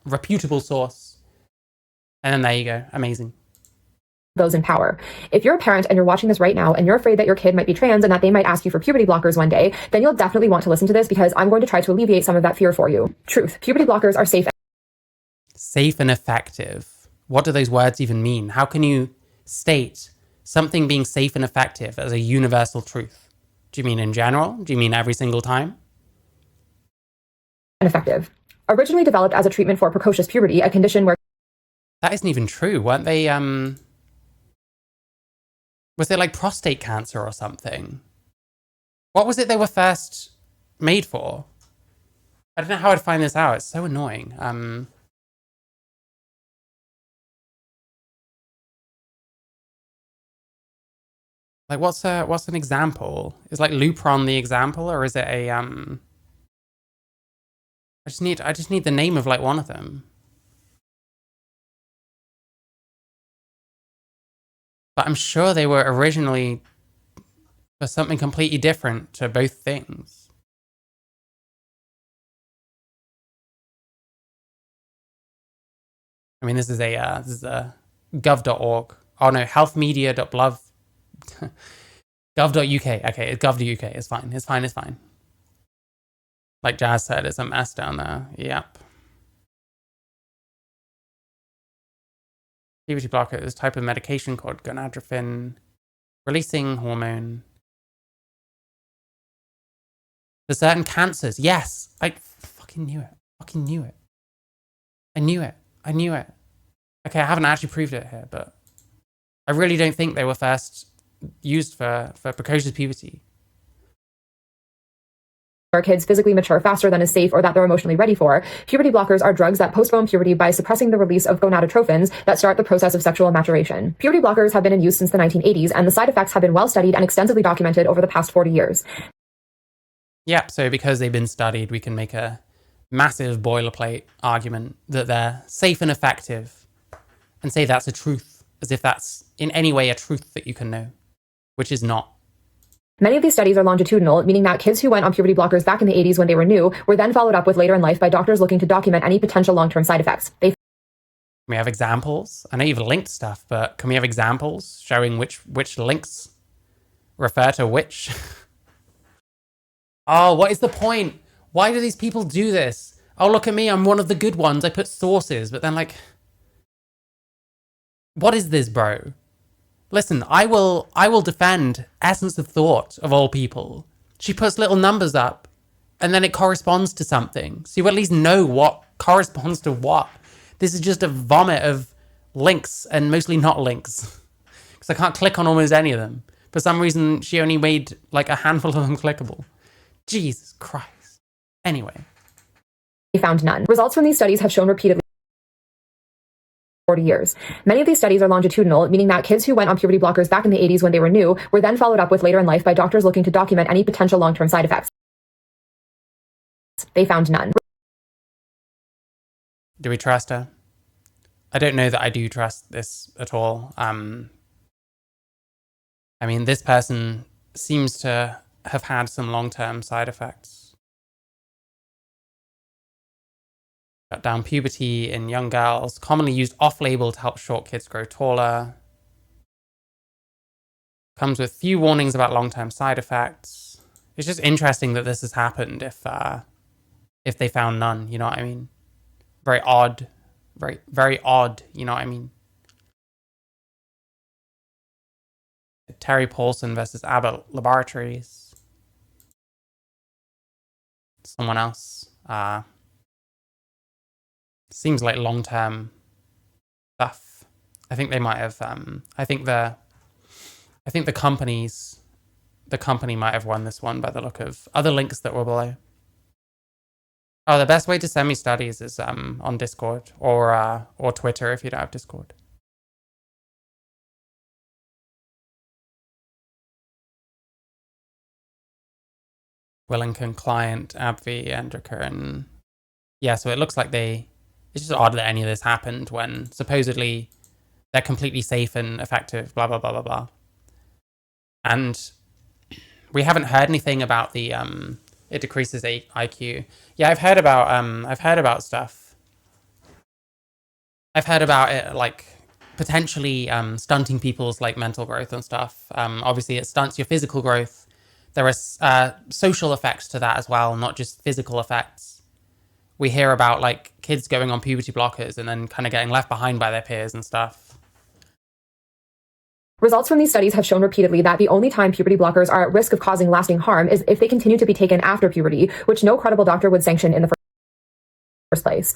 S1: reputable source. And then there you go. Amazing.
S2: those in power. If you're a parent and you're watching this right now and you're afraid that your kid might be trans and that they might ask you for puberty blockers one day, then you'll definitely want to listen to this because I'm going to try to alleviate some of that fear for you. Truth. Puberty blockers are safe.
S1: Safe and effective. What do those words even mean? How can you state something being safe and effective as a universal truth? Do you mean in general? Do you mean every single time?
S2: And effective. Originally developed as a treatment for precocious puberty, a condition where
S1: That isn't even true. Weren't they, was it like prostate cancer or something? What was it they were first made for? I don't know how I'd find this out. It's so annoying. Like what's an example? Is like Lupron the example, or is it a I just need the name of like one of them. But I'm sure they were originally for something completely different to both things. I mean, this is a gov.org. Oh no, healthmedia.blov. gov.uk. Okay, it's gov.uk. It's fine. It's fine. It's fine. Like Jazz said, it's a mess down there. Yep. Puberty blocker is a type of medication called gonadotropin releasing hormone. For certain cancers. Yes. I fucking knew it. Fucking knew it. I knew it. I knew it. Okay, I haven't actually proved it here, but I really don't think they were first used for precocious puberty.
S2: our kids physically mature faster than is safe or that they're emotionally ready for. Puberty blockers are drugs that postpone puberty by suppressing the release of gonadotrophins that start the process of sexual maturation. Puberty blockers have been in use since the 1980s, and the side effects have been well studied and extensively documented over the past 40 years.
S1: Yep, so because they've been studied, we can make a massive boilerplate argument that they're safe and effective and say that's a truth, as if that's in any way a truth that you can know, which is not.
S2: Many of these studies are longitudinal, meaning that kids who went on puberty blockers back in the 80s when they were new were then followed up with later in life by doctors looking to document any potential long-term side effects. Can
S1: we have examples? I know you've linked stuff, but can we have examples showing which links refer to which? Oh, what is the point? Why do these people do this? Oh, look at me, I'm one of the good ones. I put sources, but then like, what is this, bro? Listen, I will defend Essence of Thought, of all people. She puts little numbers up, and then it corresponds to something. So you at least know what corresponds to what. This is just a vomit of links, and mostly not links. Because I can't click on almost any of them. For some reason, she only made like a handful of them clickable. Jesus Christ. Anyway.
S2: They found none. Results from these studies have shown repeatedly 40 years. Many of these studies are longitudinal, meaning that kids who went on puberty blockers back in the 80s when they were new were then followed up with later in life by doctors looking to document any potential long-term side effects. They found none.
S1: Do we trust her? I don't know that I do trust this at all. I mean, this person seems to have had some long-term side effects. Cut down puberty in young girls, commonly used off-label to help short kids grow taller. Comes with few warnings about long-term side effects. It's just interesting that this has happened if they found none, you know what I mean? Very odd. Very, very odd, you know what I mean? Terry Paulson versus Abbott Laboratories. Someone else. Seems like long-term stuff. I think they might have. I think the company might have won this one by the look of other links that were below. Oh, the best way to send me studies is on Discord or Twitter if you don't have Discord. Wellington client, AbbVie, Endocrine. Yeah, so it looks like it's just odd that any of this happened when supposedly they're completely safe and effective, blah, blah, blah, blah, blah. And we haven't heard anything about the, it decreases IQ. Yeah, I've heard about stuff. I've heard about it, like, potentially stunting people's, like, mental growth and stuff. Obviously, it stunts your physical growth. There are social effects to that as well, not just physical effects. We hear about, like, kids going on puberty blockers and then kind of getting left behind by their peers and stuff.
S2: Results from these studies have shown repeatedly that the only time puberty blockers are at risk of causing lasting harm is if they continue to be taken after puberty, which no credible doctor would sanction in the first place.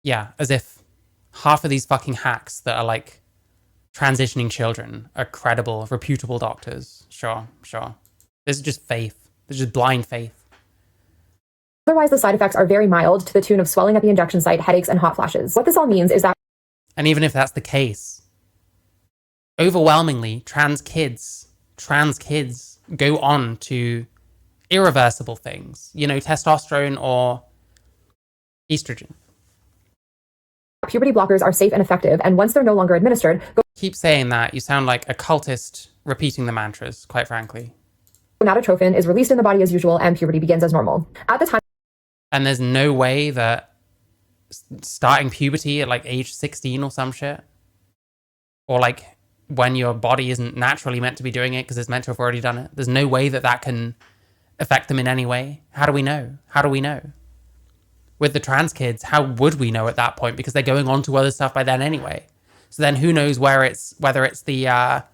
S1: Yeah, as if half of these fucking hacks that are, like, transitioning children are credible, reputable doctors. Sure. This is just faith. This is just blind faith.
S2: Otherwise, the side effects are very mild to the tune of swelling at the injection site, headaches, and hot flashes. What this all means is that...
S1: And even if that's the case, overwhelmingly, trans kids go on to irreversible things. You know, testosterone or estrogen.
S2: Puberty blockers are safe and effective, and once they're no longer administered...
S1: Keep saying that. You sound like a cultist repeating the mantras, quite frankly.
S2: Gonadotrophin is released in the body as usual, and puberty begins as normal. At the time...
S1: And there's no way that starting puberty at, like, age 16 or some shit, or, like, when your body isn't naturally meant to be doing it because it's meant to have already done it, there's no way that can affect them in any way. How do we know? With the trans kids, how would we know at that point? Because they're going on to other stuff by then anyway. So then who knows whether it's the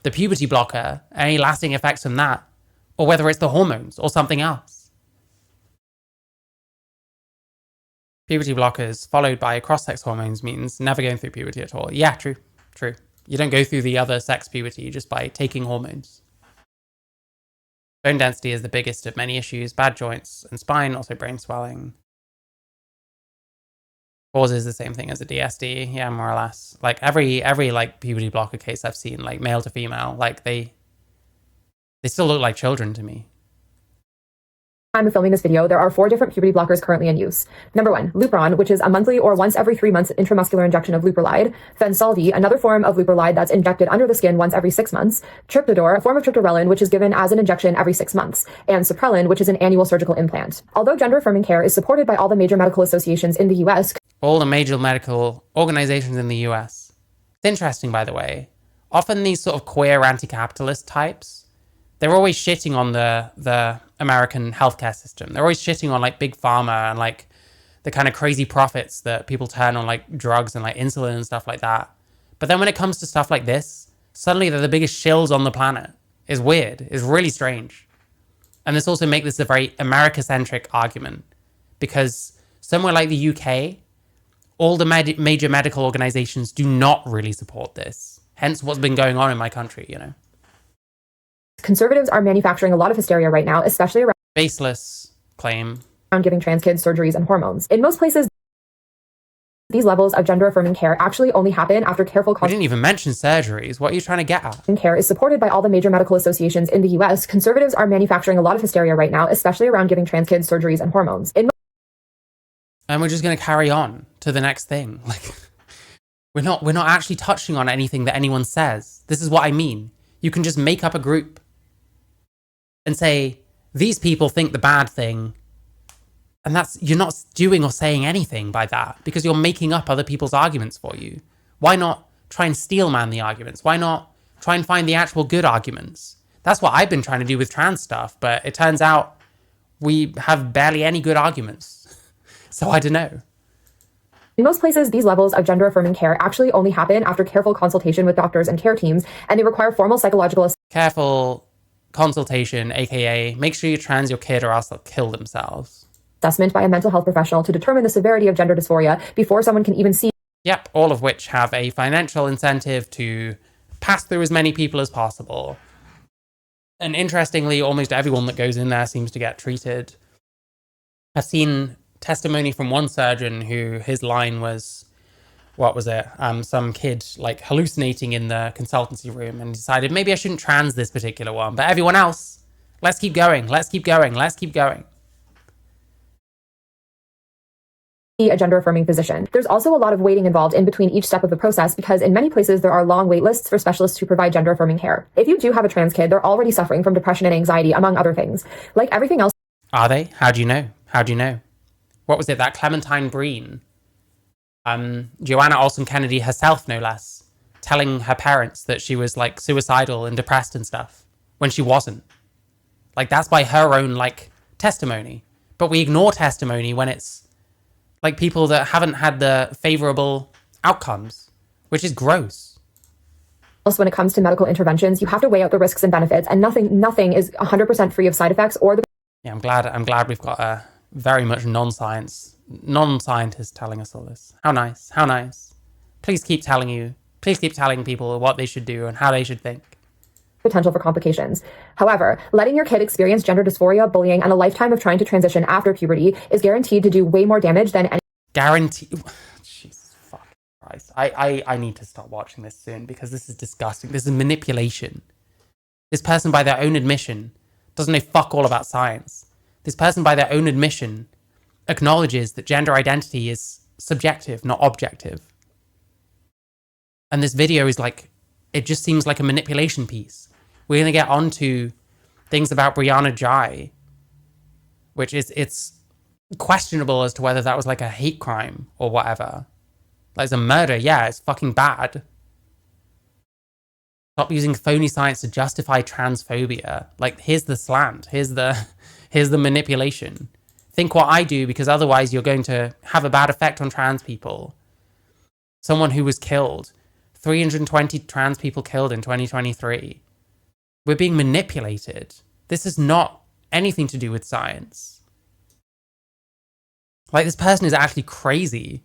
S1: puberty blocker, any lasting effects from that, or whether it's the hormones or something else. Puberty blockers followed by cross-sex hormones means never going through puberty at all. Yeah, true. You don't go through the other sex puberty just by taking hormones. Bone density is the biggest of many issues. Bad joints and spine, also brain swelling. Causes the same thing as a DSD, yeah, more or less. Like every like puberty blocker case I've seen, like male to female, like they still look like children to me.
S2: Time of filming this video, there are 4 different puberty blockers currently in use. Number 1, Lupron, which is a monthly or once every 3 months intramuscular injection of Leuprolide. Fensolvi, another form of Leuprolide that's injected under the skin once every 6 months. Triptodor, a form of triptorelin, which is given as an injection every 6 months. And Suprelin, which is an annual surgical implant. Although gender-affirming care is supported by all the major medical associations in the US...
S1: All the major medical organizations in the US. It's interesting, by the way. Often these sort of queer anti-capitalist types, they're always shitting on the American healthcare system. They're always shitting on, like, big pharma and, like, the kind of crazy profits that people turn on, like, drugs and, like, insulin and stuff like that. But then when it comes to stuff like this, suddenly they're the biggest shills on the planet. It's weird. It's really strange. And this also makes this a very America-centric argument, because somewhere like the UK, all the major medical organizations do not really support this. Hence what's been going on in my country, you know.
S2: Conservatives are manufacturing a lot of hysteria right now, especially around...
S1: Baseless claim.
S2: ...around giving trans kids surgeries and hormones. In most places, these levels of gender-affirming care actually only happen after careful...
S1: We didn't even mention surgeries. What are you trying to get at?
S2: ...care is supported by all the major medical associations in the US. Conservatives are manufacturing a lot of hysteria right now, especially around giving trans kids surgeries and hormones.
S1: and we're just going to carry on to the next thing. Like, we're not actually touching on anything that anyone says. This is what I mean. You can just make up a group and say, these people think the bad thing. And you're not doing or saying anything by that because you're making up other people's arguments for you. Why not try and steel man the arguments? Why not try and find the actual good arguments? That's what I've been trying to do with trans stuff, but it turns out we have barely any good arguments. So I don't know.
S2: In most places, these levels of gender-affirming care actually only happen after careful consultation with doctors and care teams, and they require formal psychological
S1: Careful consultation, aka make sure you trans your kid or else they'll kill themselves.
S2: assessment by a mental health professional to determine the severity of gender dysphoria before someone can even see.
S1: Yep, all of which have a financial incentive to pass through as many people as possible. And interestingly, almost everyone that goes in there seems to get treated. I've seen testimony from one surgeon who his line was, what was it? Some kid like hallucinating in the consultancy room and decided maybe I shouldn't trans this particular one, but everyone else, let's keep going, let's keep going, let's keep going.
S2: A gender-affirming physician. There's also a lot of waiting involved in between each step of the process because in many places there are long wait lists for specialists who provide gender-affirming care. If you do have a trans kid, they're already suffering from depression and anxiety, among other things. Like everything else.
S1: Are they? How do you know? How do you know? What was it? That Clementine Breen? Joanna Olson Kennedy herself, no less, telling her parents that she was like suicidal and depressed and stuff when she wasn't. Like that's by her own like testimony. But we ignore testimony when it's like people that haven't had the favorable outcomes, which is gross.
S2: When it comes to medical interventions, you have to weigh out the risks and benefits, and nothing is 100% free of side effects or the.
S1: Yeah, I'm glad we've got a very much non-scientist telling us all this. How nice, how nice. Please keep telling people what they should do and how they should think.
S2: Potential for complications. However, letting your kid experience gender dysphoria, bullying, and a lifetime of trying to transition after puberty is guaranteed to do way more damage than any.
S1: Guarantee. Jesus fucking Christ. I need to stop watching this soon because this is disgusting. This is manipulation. This person, by their own admission, doesn't know fuck all about science. This person, by their own admission, acknowledges that gender identity is subjective, not objective. And this video is like, it just seems like a manipulation piece. We're going to get onto things about Brianna Jai, which is, it's questionable as to whether that was like a hate crime or whatever. Like it's a murder, yeah, it's fucking bad. Stop using phony science to justify transphobia. Like, here's the slant, here's the manipulation. Think what I do, because otherwise you're going to have a bad effect on trans people. Someone who was killed. 320 trans people killed in 2023. We're being manipulated. This is not anything to do with science. Like, this person is actually crazy.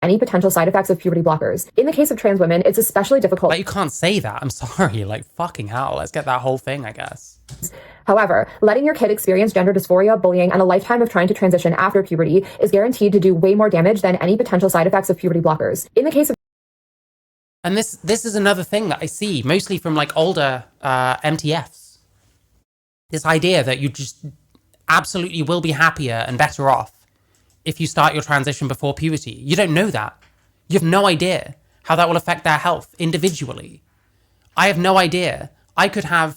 S2: Any potential side effects of puberty blockers. In the case of trans women, it's especially difficult.
S1: Like, you can't say that. I'm sorry. Like, fucking hell. Let's get that whole thing, I guess.
S2: However, letting your kid experience gender dysphoria, bullying, and a lifetime of trying to transition after puberty is guaranteed to do way more damage than any potential side effects of puberty blockers. In the case of.
S1: And this is another thing that I see, mostly from like older MTFs. This idea that you just absolutely will be happier and better off if you start your transition before puberty. You don't know that. You have no idea how that will affect their health individually. I have no idea. I could have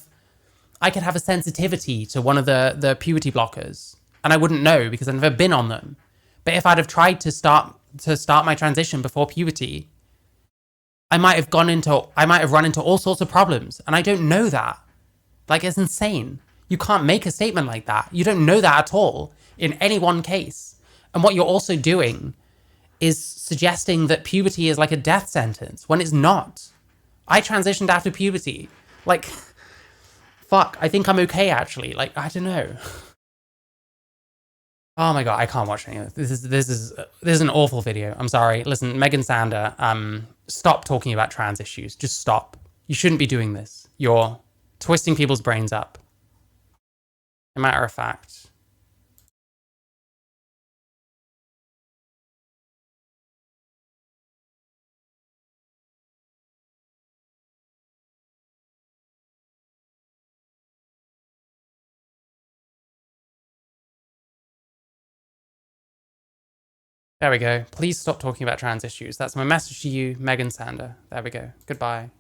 S1: a sensitivity to one of the puberty blockers, and I wouldn't know because I've never been on them. But if I'd have tried to start my transition before puberty, I might have run into all sorts of problems, and I don't know that. Like, it's insane. You can't make a statement like that. You don't know that at all in any one case. And what you're also doing is suggesting that puberty is like a death sentence when it's not. I transitioned after puberty. Like, fuck, I think I'm okay, actually. Like, I don't know. Oh my god, I can't watch any of this. This is an awful video. I'm sorry. Listen, Meghan Sandor, stop talking about trans issues. Just stop. You shouldn't be doing this. You're twisting people's brains up. A matter of fact. There we go. Please stop talking about trans issues. That's my message to you, Meghan Sandor. There we go. Goodbye.